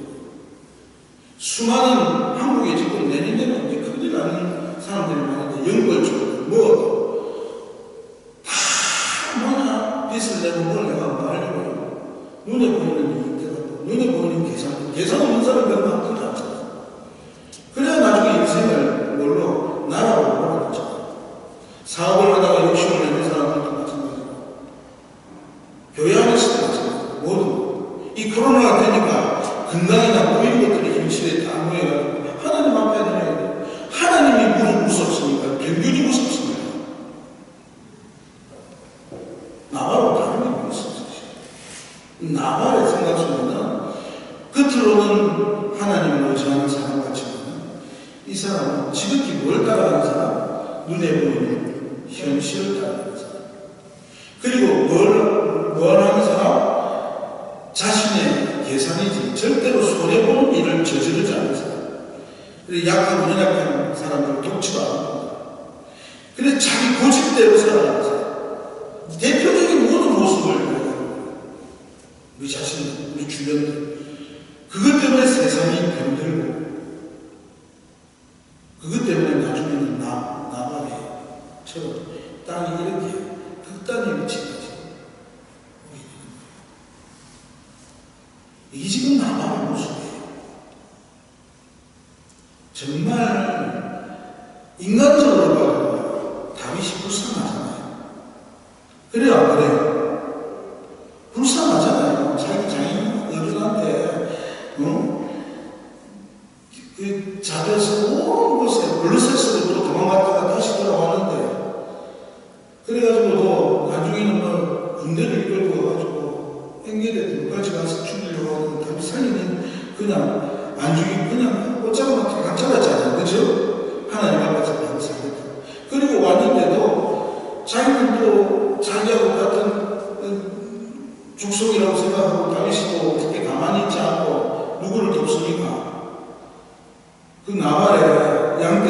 수많은 한국에 지금 내년에는 이제 큰일 나는 사람들이 많은데 연구를 좀 다 뭐냐 빚을 내고 뭘 내가 말려고 눈에 보이는 이익 때가 눈에 보이는 계산 없는 사람 별로 많지 않잖아요. 그래야 나중에 인생을 뭘로 나라로 몰아넣잖아요. 사업을 하다가 욕심을 내는 사람들도 마찬가지고 교회 안에서도 마찬가지고 모든 이 코로나가 되니까 건강이나 보이는 것들이 현실에 다 모여가지고 하나님 앞에 드려야 돼요. 하나님이 무섭습니까? 병균이 무섭습니다. 나발하고 다른 게 무섭습니다. 나발의 생각 속에는 겉으로는 하나님을 의지하는 사람 같지만 이 사람은 지극히 뭘 따라가는 사람? 눈에 보이는 현실을 따라가는 사람. 그리고 뭘 하는 사람? 자신의 계산이지 절대로 손해보는 일을 저지르지 않는 사람. 그리고 약하고 연약한 사람들을 돕지도 않는다. 그래서 자기 고집대로 살아가는 사람. 대표적인 모든 모습을 우리 자신, 우리 주변들 그것 때문에 세상이 병들고 그것 때문에 나중에는 나발에처럼 땅이 이렇게 극단의 위치까지 오게 되는 거예요. 이게 지금 나발의 모습이에요. 정말 인간적으로 봐도 다윗이 불쌍하잖아요. 그래요, 안 그래요? 불쌍하잖아요. 자기 장인 어른한테 그 잡혀서 온 곳에 블루세스로 도망갔다가 다시 돌아왔는데 그래가지고 나중에는 뭐 군대를 이끌고 가가지고 enged에 누구까지 가서 죽이려고 하는 다윗 살인은 그냥 안 죽이고 그냥 옷자루만 다 잘랐잖아요. 그죠? 하나님 앞에서 바로 살렸다. 그리고 왔는데도 자기는 또 자기하고 같은 죽속이라고 생각하고 다윗이도 그렇게 가만히 있지 않고 누구를 돕습니까? 그 나발에 양떼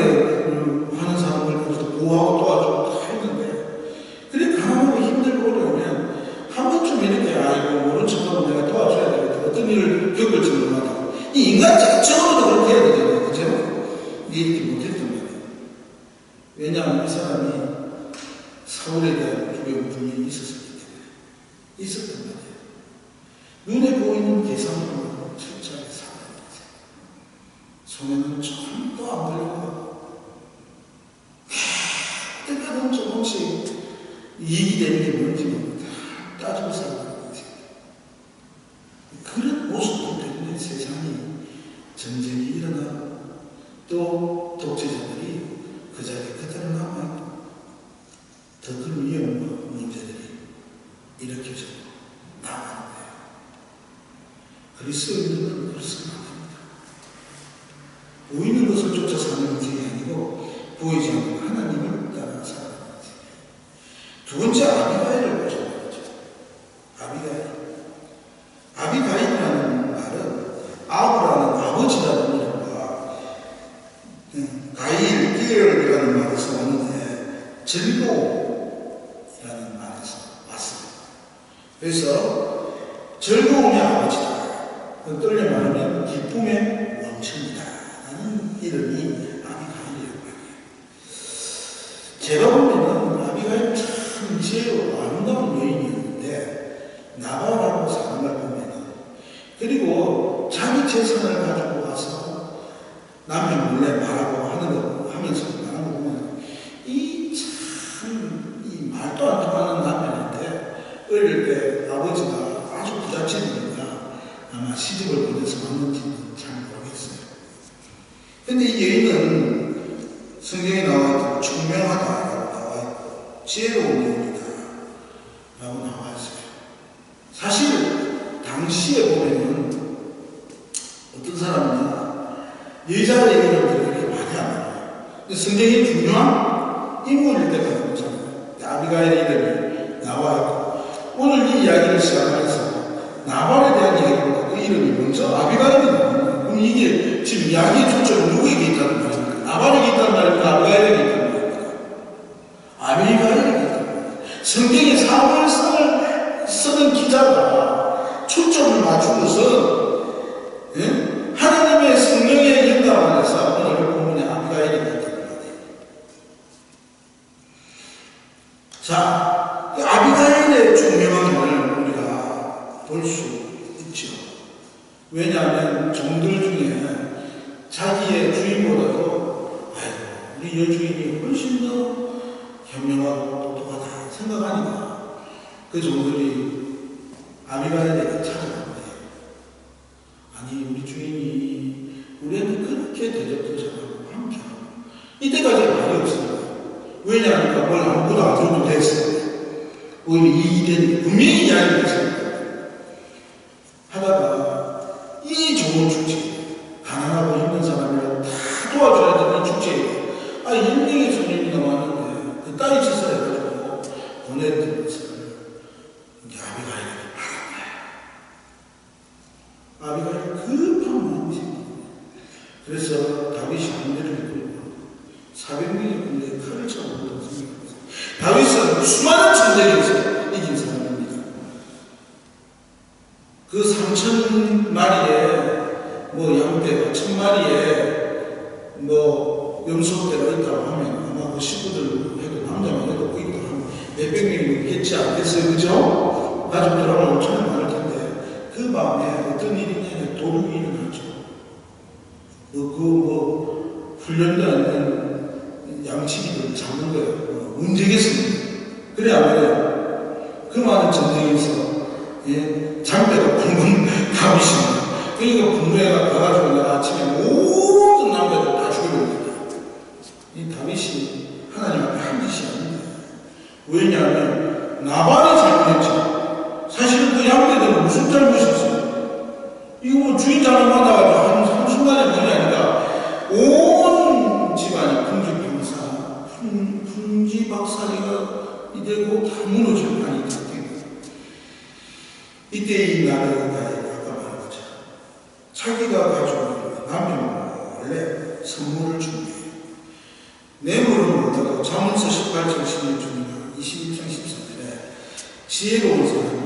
하는 사람들 보호하고 도와주고 다 했는데, 그래 가난하고 힘들고 어려우면 한 번쯤 이렇게 아이고 모른 척하고 내가 도와줘야 되겠다. 어떤 일을 겪을지 몰라도 이 인간 자체로도 그렇게 해야 되잖아요. 그죠? 이렇게 못했단 말이에요. 왜냐하면 이 사람이 사울에 대한 두려움 분명히 있었기 때문에 있었단 말이에요. 눈에 보이는 계산으로 철저하게 살아야 되지. 손에는 전부 안 들리고 때때는 조금씩 이익이 되는 게 뭔지 모르겠다. 따지고 살아가는 거지. 그런 모습들 때문에 세상이 전쟁이 일어나고 또 독재자들이 그 자리에 그대로 남아있고 더 큰 위험과 문제들이 일으켜져 나가는 거예요. 그리스도인들은 그렇습니다. 보이는 것을 쫓아 사는 인생이 아니고 보이지 않는 하나님을 따라 살아가는 인생. 두 번째, 아비가일을 보자는 거죠. 아비가일이라는 말은 아브라는 아버지라는 이름과 가일, 기엘이라는 말에서 왔는데 즐거움이라는 말에서 왔습니다. 그래서 즐거움의 아버지다. 떨려 말하면 기쁨의 원천이다 라는 이름이 아비가일이라고 합니다. 제가 보면 아비가일 참 지혜롭고 아름다운 여인이었는데 나발하고 사람을 보면, 그리고 자기 재산을 가지고 와서 남편 몰래 말하고 하면서 말하고 보면 이 말도 안 통하는 남편인데 어릴 때 아버지가 아주 부잣집이니까 아마 시집을 보내서 왔는지는 잘 모르겠어요. 근데 이 여인은 성경에 나와있고 총명하다라고 나와있고 지혜로운 여인이다 라고 나와있어요. 사실 당시에 보면은 어떤 사람이나 여자의 이름들이 그렇게 많이 안 나와요. 근데 성경이 중요한 인물일 때가 나오잖아요. 아비가일의 이름이 나와있고, 오늘 이 이야기를 시작하면서 나발에 대한 이야기보다 그 이름이 먼저 아비가일이 나옵니다. 그럼 이게 지금 이야기의 초점은 누구에게 있다는 말입니까? 나발에게 있다는 말입니까? 아비가일에게 있다는 말입니까? 아비가일에게 있다는 말입니다. 성경에 사무엘상을 쓰는 기자가 초점을 맞춘 것은 하나님의 성령의 영감 안에서 오늘 본문에 아비가일이 있다는 말이에요. 자, 그 아비가일의 중요함을 우리가 볼 수 있죠. 왜냐하면 종들 중에 자기의 주인보다도 우리 여주인이 훨씬 더 현명하고 똑똑하다 생각하니까 그 종들이 아비가일에게 찾아간 거예요. 아니, 우리 주인이 우리한테 그렇게 대접도 잘하고 함께하고 이때까지 말이 없습니다. 왜냐하니까 뭘 아무것도 안 줘도 됐어요. 오히려 이익이 되니까 분명히 이야기를 했습니다. 하다가 이 좋은 축제, 가난하고 힘든 사람을 다 도와줘야 되는 축제에 인명의 손님이 나왔는데 그 딸이 짓을 해가지고 보내드린 것을 이제 아비가일에게 말한 거예요. 아비가일 급한 마음이 생깁니다. 그래서 다윗이 군대를 이끌고 400명의 군대에 칼을 차고 생각합니다. 다윗은 수많은 전쟁에서 이긴 사람입니다. 그 3,000마리에 양떼가 1,000마리에 염소떼가 있다고 하면 아마 그 식구들 해도 남자만 해도 거기도 한 몇백 명이 있겠지 않겠어요? 그죠? 가족들하고 엄청 많을 텐데 그 밤에 어떤 일이 있냐면 도둑이 일어나죠. 훈련된 양치기를 잡는 거예요. 문제겠습니다. 그래 안 그래요? 그 많은 전쟁에서 장대가 굶은 다윗입니다. 그러니까 분노해가 가가지고 내가 아침에 모든 남자들 다 죽여버립니다. 이 다윗이 하나님 앞에 한 짓이 아닙니다. 왜냐하면 나발이 잘못했죠. 사실은 그 양대들은 주인장을 만나가지고 한순간에 뭐냐 아니라 온 집안이 풍지박산이가 되고 다 무너질 판이 다 됩니다. 이때 이 나라의 아까 말한 것처럼 자기가 가지고 남편 몰래 선물을 준 거예요. 뇌물은 못하고 잠언서 18장 16절이나 21장 13절에 지혜로운 사람은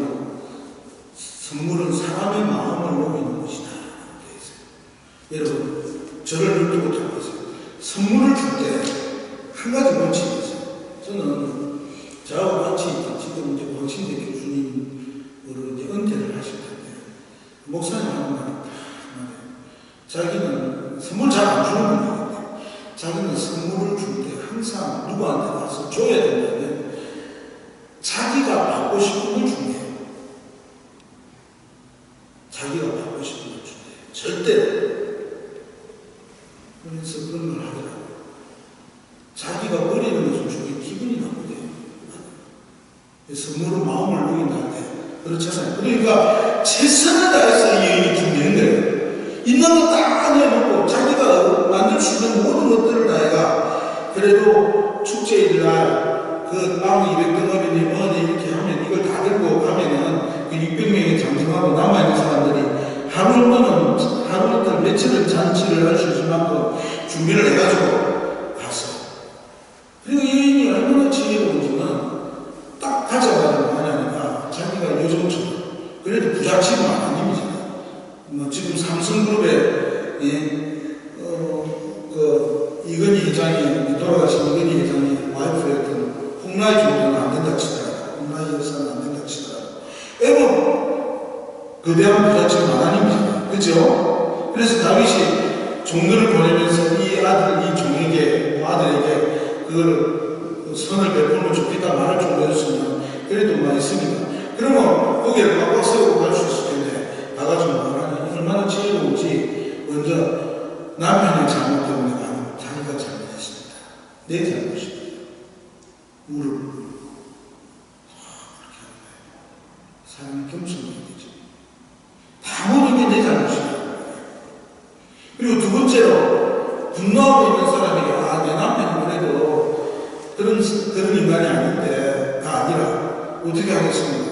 선물은 사람의 마음을 녹이는 것이다. 여러분, 저를 믿고 들어보세요. 선물을 줄 때 한 가지 원칙이 있어요. 저는 저하고 같이 지금 이제 광신대 교수님으로 이제 은퇴를 하실 텐데, 목사님 하는 말이 다 말해요. 자기는 선물 잘 안 주는 분이거든요. 자기는 선물을 줄 때 항상 누구한테 가서 줘야 된다면 자기가 받고 싶은 걸 준대요. 자기가 받고 싶은 걸 준대요. 절대로. 그래서 그런 걸 하더라고요. 자기가 버리는 것을 주기 기분이 나쁘대요. 선물로 마음을 녹인다 할 때. 그렇잖아요. 그러니까 최선을 다해서 이 여인이 준비는 거예요. 있는 거 딱 내놓고 자기가 만들 수 있는 모든 것들을 다 해가 그래도 축제일 날 그 빵 200덩어리니 뭐니 이렇게 하면 이걸 다 들고 가면은 그 600명이 장성하고 남아있는 사람들이 하루 정도는 하루 이틀 며칠을 잔치를 할 수 있을 만큼 준비를 해가지고 갔어. 그리고 여인이 얼마나 지혜로운지는 딱 가자마자 뭐하냐니까 자기가 요즘처럼 그래도 부잣집은 아닙니다. 뭐 지금 삼성그룹에 이건희 회장이 돌아가신 이건희 회장이 와이프였던 홍라희 정도는 안 된다 치더라고. 홍라희 여사는 안 된다 치더라고. 거대한 부잣집은 아닙니다. 그죠? 그래서 다윗이 종들을 보내면서 이 종에게 아들에게 그걸 선을 베풀면 좋겠다 말할 정도였으면 그래도 많이 있습니다. 그러면 고개를 꽉꽉 세우고 갈 수 있을 텐데 가가지고 말하니 얼마나 지혜로운지 먼저 남편의 잘못 때문에 아니고 자기가 잘못했습니다. 내 잘못입니다. 무릎을 꿇고 그렇게 하는 거예요. 사람이 겸손해야 되죠. 다 모든 게 내 잘못이다. 그리고 두 번째로 분노하고 있는 사람에게 내 남편이 그래도 그런 인간이 아닌데가 아니라 어떻게 하겠습니까?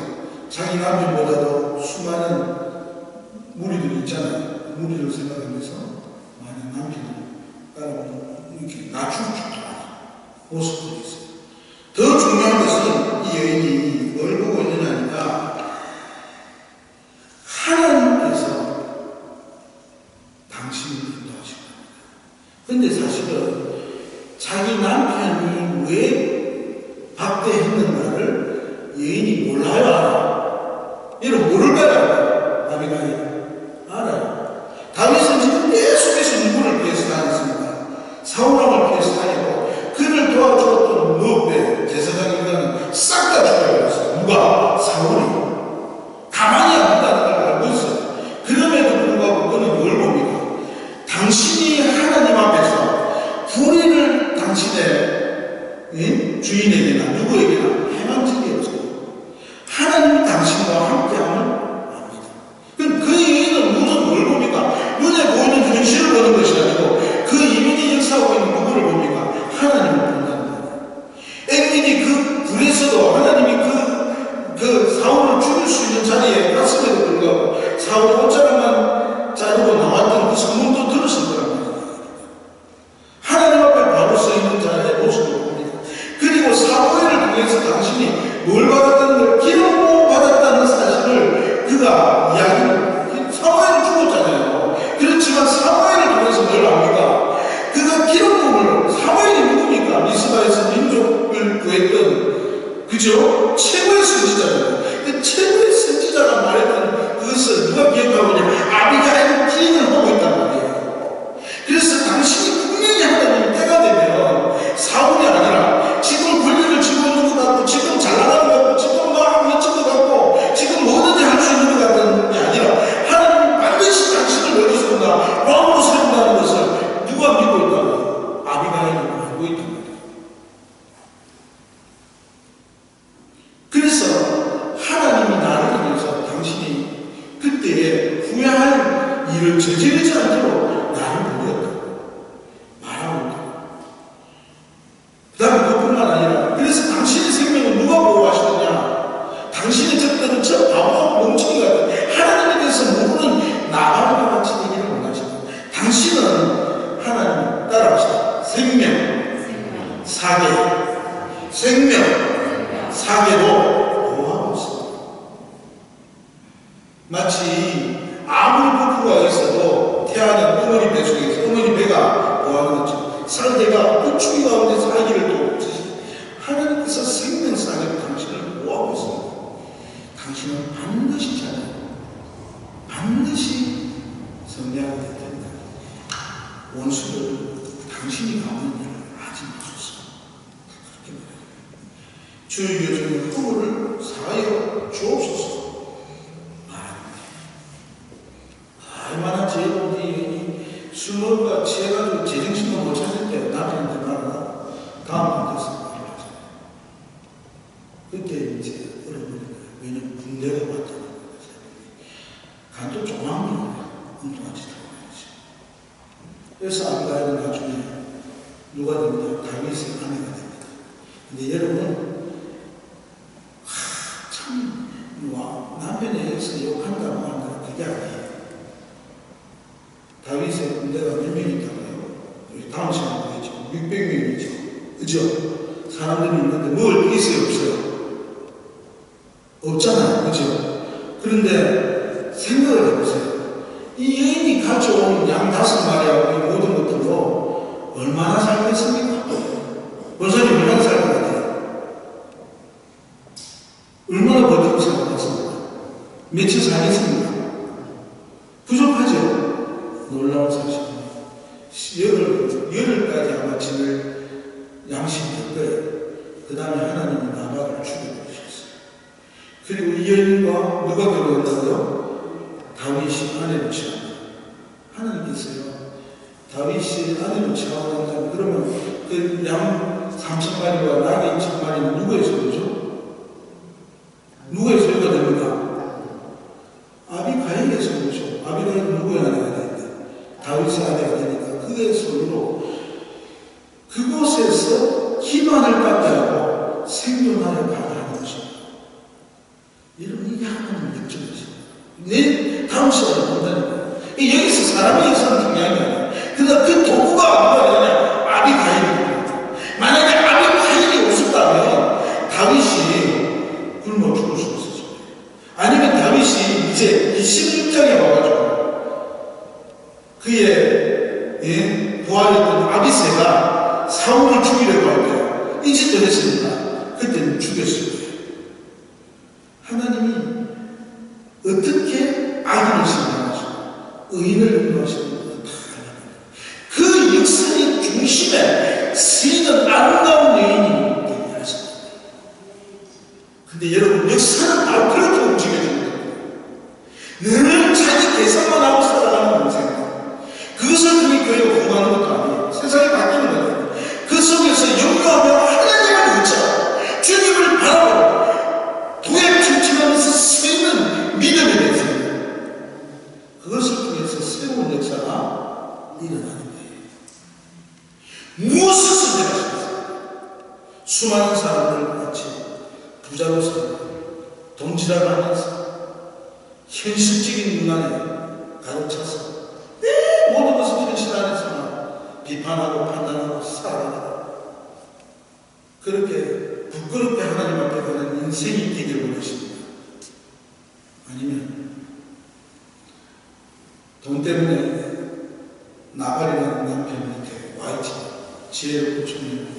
자기 남편보다도 수많은 무리들이 있잖아요. 무리를 생각하면서 많은 남편을 따라오는 이렇게 낮출 줄 아는 모습들이 있어요. 더 중요한 것은 이 여인이 뭘 보고 있느냐니까 하나님께서 당신을 인도하신 겁니다. 근데 사실은 자기 남편이 왜 박대했는가를 여인이 몰라요, 알아요? 여러분 모를까요? 아비가일 알아요. 다윗은 지금 계속해서 누구를 피해서 다녔습니다. 사울왕을 피해서 다녔고 그를 도와주었던 넉배 제사장인가는 싹 다 죽여버렸어요. 누가? 사울이. 가만히 안 둔다는 걸 알고 있어요. 그럼에도 불구하고 그는 뭘 봅니까? 당신이 하나님 앞에서 불의를 당신의 주인에게나 누구에게나 행한 적이 없어요. 하나님이 당신과 함께함을 압니다. 그럼 그 여인은 우선 뭘 봅니까? 눈에 보이는 현실을 보는 것이 아니고 그 이민이 역사하고 있는 누구를 봅니까? 하나님을 본다는 거예요. 앵민이 그 불에서도 하나님이 그 사울을 죽일 수 있는 자리에 갔음에도 불구하고 사울이 옷자락만 자르고 나왔던 그 소문도 들으신 거란 말이에요. 하나님 앞에 바로 서 있는 자의 모습을 봅니다. 그리고 사무엘을 통해서 당신이 뭘 받았다는 걸 기록 받았다는 사실 저지르지 않도록 나를 부르었다고 말하고 있다. 그 다음에 그뿐만 아니라 그래서 당신의 생명을 누가 보호하시느냐? 당신의 적들은 저 바보하고 멍청이 같은 하나님에 대해서 모르는 나발과 같이 되기를 원하시다. 당신은 하나님을 따라합시다. 생명, 사계, 생명, 사계로 보호하고 있습니다. 마치 아무리 부부가 있어도 태아는 어머니 배 속에서 어머니 배가 보호하는 것처럼 살개가 꾹추기 가운데 살기를 돕듯이 하나님께서 생명 사계로 당신을 보호하고 있습니다. 당신은 반드시 잘해요. 반드시 성리하게 될 텐데 원수를 당신이 가는 일을 하지 마소서. 그렇게 말해요. 주의 요즘에 허물을 사하여 주옵소서. 얼마나 제일이 술 먹고 취해가지고 제정신도 못 찾을 때 남편한테 말하나 다음 안 됐어. 그때 이제 얼어버린 거예요. 왜냐면 군대가 왔다는 거예요. 간도 조그만 거예요. 엉뚱한 짓 하고 있지. 그래서 아비가일은 나중에 누가 됩니다? 다윗의 아내가 됩니다. 근데 여러분 참 남편에 의해서 욕한다고 한다. 그게 아니에요. 다윗의 군대가 몇 명 있다고요? 다음 시간에 보겠죠. 600명이죠. 그죠? 사람들이 있는데 먹을 게 있어요? 없어요? 없잖아요. 그죠? 그런데 생각을 해보세요. 이 여인이 가져온 양 5마리하고 이 모든 것들로 얼마나 살겠습니까? 원사님 얼마나 살 것 같아요? 얼마나 버티고 살 것 같습니까? 며칠 살겠습니까? 부족하죠? 놀라운 사실입니다. 열흘까지 아마 집을 양식할 거예요. 그 다음에 하나님이 나발을 죽여버리셨어요. 그리고 이 여인과 누가 결혼한다고요? 다윗이 아내를 취합니다. 하나님께서요, 다윗이 아내를 취하고 난 다음에 그러면 그 양 3,000마리와 낙이 1,000마리는 누구의 소유죠? 누구의 소유가 됩니까? 아비가일의 소유죠. 아비가일은 누구의 아내가 됩니까? 다윗의 아내가 되니까 그의 소유로 그곳에서 기만을 받게 하고 생존하여 가게 하는 것입니다. 여러분 이게 하나님의 역정이십니다. 내 다음 시간에 본다니까요. 여기서 사람의 역사는 중요한 게 아니에요. 그러나 그 도구가 누가 되느냐? 아비가일입니다. 만약에 아비가일이 없었다면 다윗이 굶어 죽을 수 있었죠. 아니면 다윗이 이제 26장에 와가지고 그의 부하였던 아비새가 사울을 죽이려고 할 때 이 짓도 했습니다. 그때는 죽였을 거예요. 하나님이 어떻게 악인을 심판하시고 의인을 인도하시는 다 알아요. 그 역사의 중심에 쓰이는 아름다운 여인이 되게 하십니다. 근데 여러분 역사는 바로 그렇게 움직여지는 겁니다. 늘 자기 계산만 하고 살아가는 인생입니다. 그것을 통해 교회가 공부하는 것도 아니에요. 세상이 바뀌는 거예요. 그 속에서 연구하며 하나님을 의지하고 주님을 바라보고 도약침침하면서 쓰이는 믿음이 되었습니다. 그것을 통해서 새로운 역사가 일어나는 거예요. 무엇을 선택하셨어요? 수많은 사람들 같이 부자로 살고 동지라고 하면서 현실적인 문화에 가득 차서 모든 것을 현실 안에서만 비판하고 판단하고 살아가다 그렇게 부끄럽게 하나님 앞에 가는 인생이 되기를 원하십니다. 아니면 돈 때문에 나발이라는 남편 밑에 와있지 지혜롭고聪明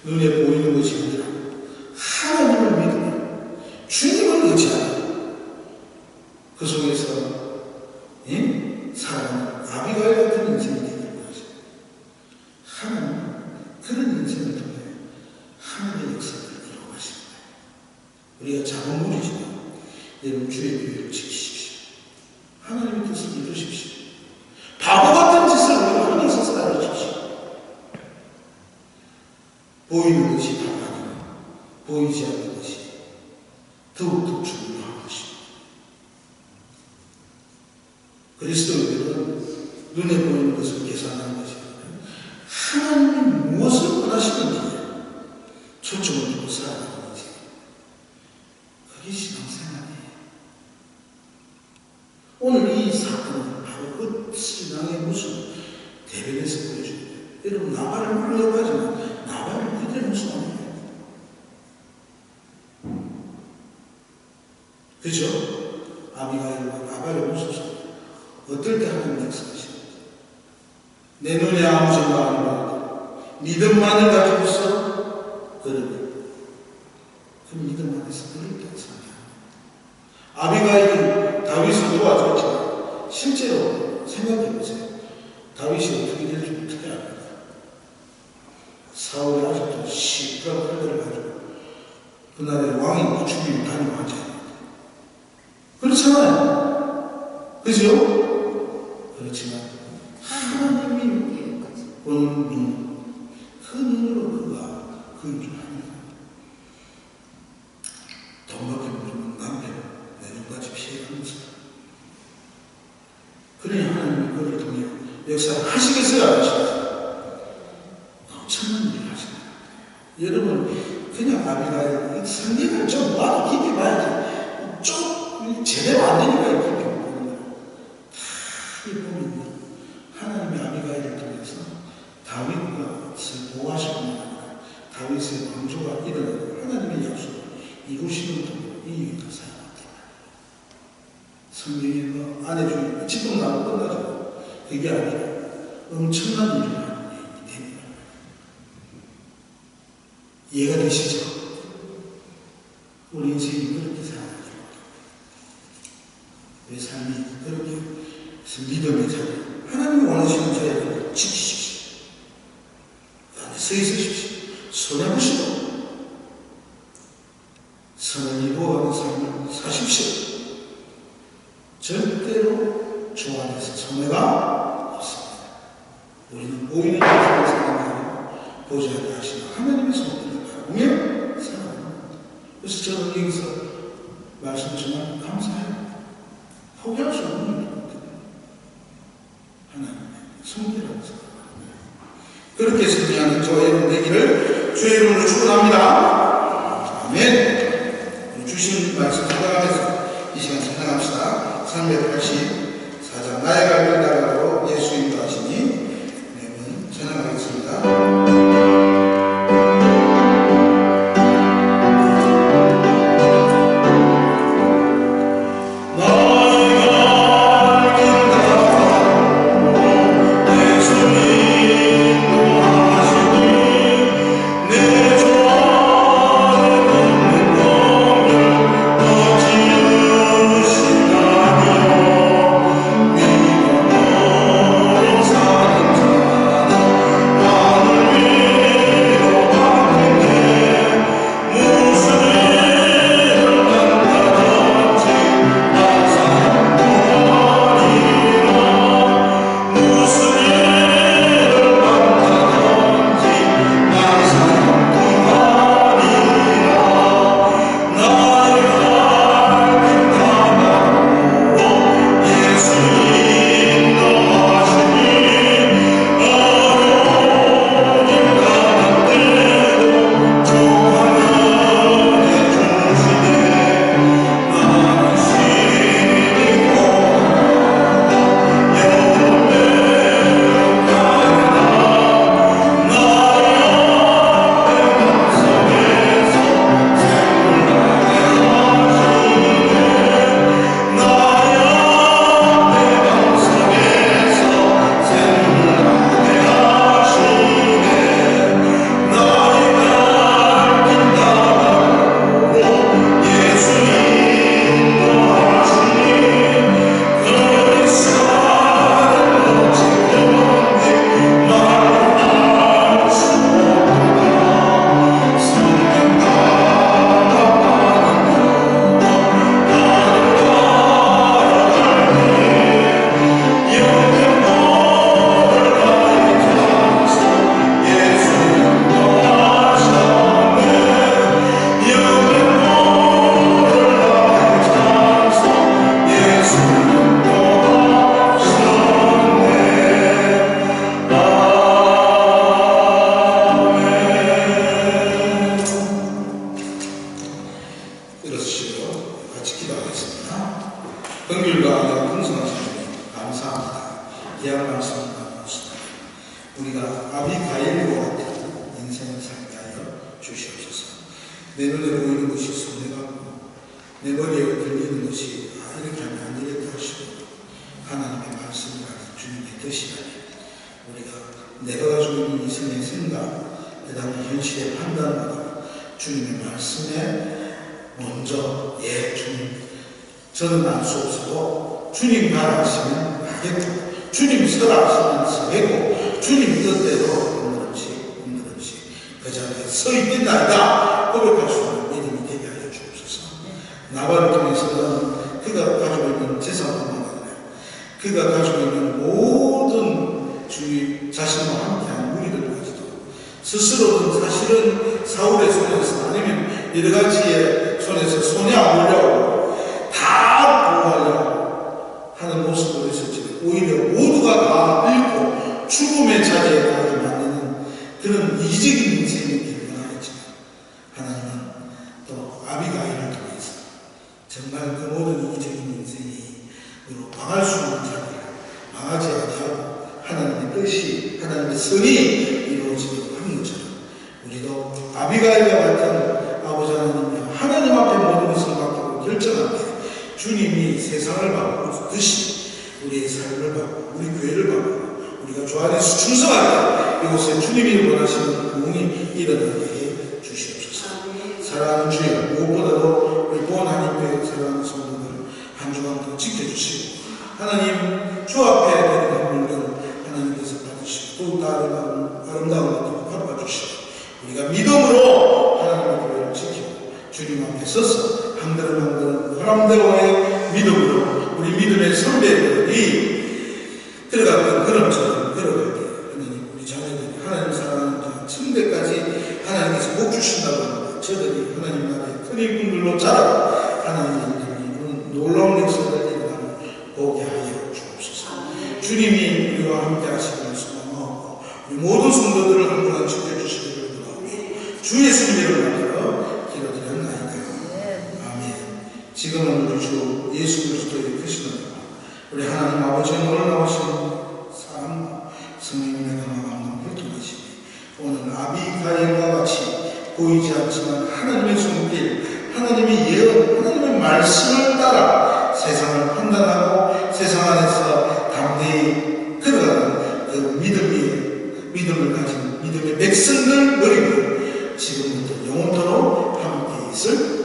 눈에 보이는 것이 아니라 하나님을 믿으며 주님을 의지하며 그 속에서 살아가는 아비가일 같은 인생이 되기를 원하십니다. 하나님은 그런 인생을 통해 하나님의 역사를 이루어가십니다. 우리가 작은 무리지만 여러분 주의 교회를 지키십시오. 하나님의 뜻을 이루십시오. 바보 같은 짓을 우리가 하면서 살아주십시오. 보이는 것이 다가 아니고 보이지 않는 것이 더욱더 중요한 것입니다. 그리스도인들은 눈에 보이는 것을 계산하는 것이 아니라 하나님이 무엇을 원하시는지 초점을 두고 살아가는 거지. 그게 신앙생활이에요. 오늘 이 사건은 바로 그 신앙의 모습을 대변해서 보여줍니다. 여러분, 나발을 물려고 하지만 나발을 그대로 모습 아니에요. 그죠? 아비가일과 나발의 모습을 어떨 때 하나님 역사하시는지. 내 눈에 아무 생각 안 나고 믿음만을 가지고서 그러면 그 믿음 안에서 그럴 때 살아요. 아비가일이 다윗을 도와줬지만 실제로 생각해보세요. 다윗이 어떻게 될지 어떻게 압니까? 사울이 아직도 시끄러운 혈들을 가지고 그날의 왕이 죽이면 다니고 하지 않아요. 그렇잖아요. 그죠? 그렇지만 하나님이 보는 눈, 그 눈으로 그가 그인 줄 압니다. 돈 밖에 모르는 남편, 내 눈까지 피해가면서. 그러니 하나님이 그를 통해 역사를 하시겠어요? 안 하시겠어요? 엄청난 일을 하시는 거예요. 여러분, 그냥 아비가일 성경을 좀 봐도 깊이 봐야지. 좀 제대로 안 되니까 깊이 보는 거예요. 다 보면 하나님의 아비가일을 통해서 다윗과 보호하시고 나니까 다윗의 방조가 일어나고 하나님의 약속을 이루시는 통으로 인류가 사용합니다. 성경에 뭐 아내 중에 지금 나오고 끝나죠. 그게 아니라 엄청난 일을 하는 일이 됩니다. 이해가 되시죠? 우리 인생이 그렇게 살아가죠. 왜 삶이 그렇게 믿음의 자리, 하나님이 원하시는 자리를 지키십시오. 그 안에 서 있으십시오. 손해보시고 선을 이루어가는 삶을 사십시오. 절대로 주 안에서 손해가 없습니다. 우리는 보이는 것을 생각하고 보지 않게 하시는 하나님의 손길을 바라보며 살아가는 겁니다. 그래서 저는 여기서 말씀 정말 감사해요. 포기할 수 없는 일입니다. 하나님의 손길을 살아갑니다. 그렇게 승리하는 저와 여러분 되기를 주의 이름으로 축원합니다. 아멘. 주신 말씀 생각하면서 이 시간 생각합시다. 384장 나의 갈길 나가도록 예수 인도하시니 내면 전하겠습니다. 같이 기도하겠습니다. 긍휼과 은혜가 풍성하신 주님 감사합니다. 귀한 말씀 나누었습니다. 우리가 아비가일과 같은 인생을 살게 하여 주시옵소서. 내 눈에 보이는 것이 손해 같고 내 머리에 들리는 것이 이렇게 하면 안 되겠다 하시고 하나님의 말씀을 가진 주님의 뜻이라니 우리가 내가 가지고 있는 이생의 생각 그 다음에 현실의 판단보다 주님의 말씀에 먼저 주님 저는 알 수 없어도 주님 말하시면 하겠고 주님 설하시면 서겠고 주님 뜻대로 오늘은지 그 자리에 서 있겠나이다 고백할 수 있는 믿음이 되게 하여 주옵소서. 나발을 통해서는 그가 가지고 있는 재산뿐만 아니라 그가 가지고 있는 모든 주의 자신과 함께한 무리들까지도 스스로는 사실은 사울의 손에서 아니면 여러 가지의 손에서 손에 안 올려고 다 보호하려고 하는 모습을 있었지만 오히려 모두가 다 잃고 죽음의 자리에 가게 만드는 그런 이기적인 인생이 되기는 하겠지만 하나님은 또 아비가일을 통해서 정말 그 모든 이기적인 인생으로 망할 수 있는 자리를 망하지 아니하고 하나님의 뜻이 하나님의 선이 이루어지도록 하는 것처럼 우리도 아비가일과 같은 아버지 하나님 앞에 모든 것을 맡기고 결정할 때 주님이 세상을 바꾸듯이 우리의 삶을 바꾸고 우리 교회를 바꾸고 우리가 주 안에서 충성할 때 이곳에 주님이 원하시는 부흥이 일어나게 해 주시옵소서. 사랑하는 주여 무엇보다도 우리 보안 하나님의 사랑하는 성도들 한 주간도 지켜주시고 하나님 주 앞에 드리는 물건 하나님께서 받으시고 또 다른 아름다운 것들을 바꿔주시고 우리가 믿음으로 하나님의 교회를 지키고 주님 앞에 서서 한 걸음 한 걸음 바람대로의 믿음으로 우리 믿음의 선배들이 들어갔던 그런처럼 걸어갈 때 하나님 우리 자녀들이 하나님 사랑하는 자 침대까지 하나님께서 복 주신다고 합니다. 저들이 하나님 나라의 큰 일꾼들로 자라고 하나님의 놀라운 역사를 일어나는 보게 하여 주옵소서. 주님이 우리와 함께 하시면서 고마웠고 우리 모든 성도들을 한 분 한 지켜주시기를 바라오며 주 예수님을 만들어 기도드렸나이다. 아멘. 지금은 우리 주 예수 그리스도의 크신 은혜와 우리 하나님 아버지의 놀라우신 사랑과 성령님의 강함과 불통하시니 오늘 아비가일과 같이 보이지 않지만 하나님의 손길 하나님의 예언 하나님의 말씀을 따라 세상을 판단하고 세상 안에서 담대히 걸어가는 그 믿음을 가진 믿음의 백성들 머리를 지금부터 영원토록 함께 있을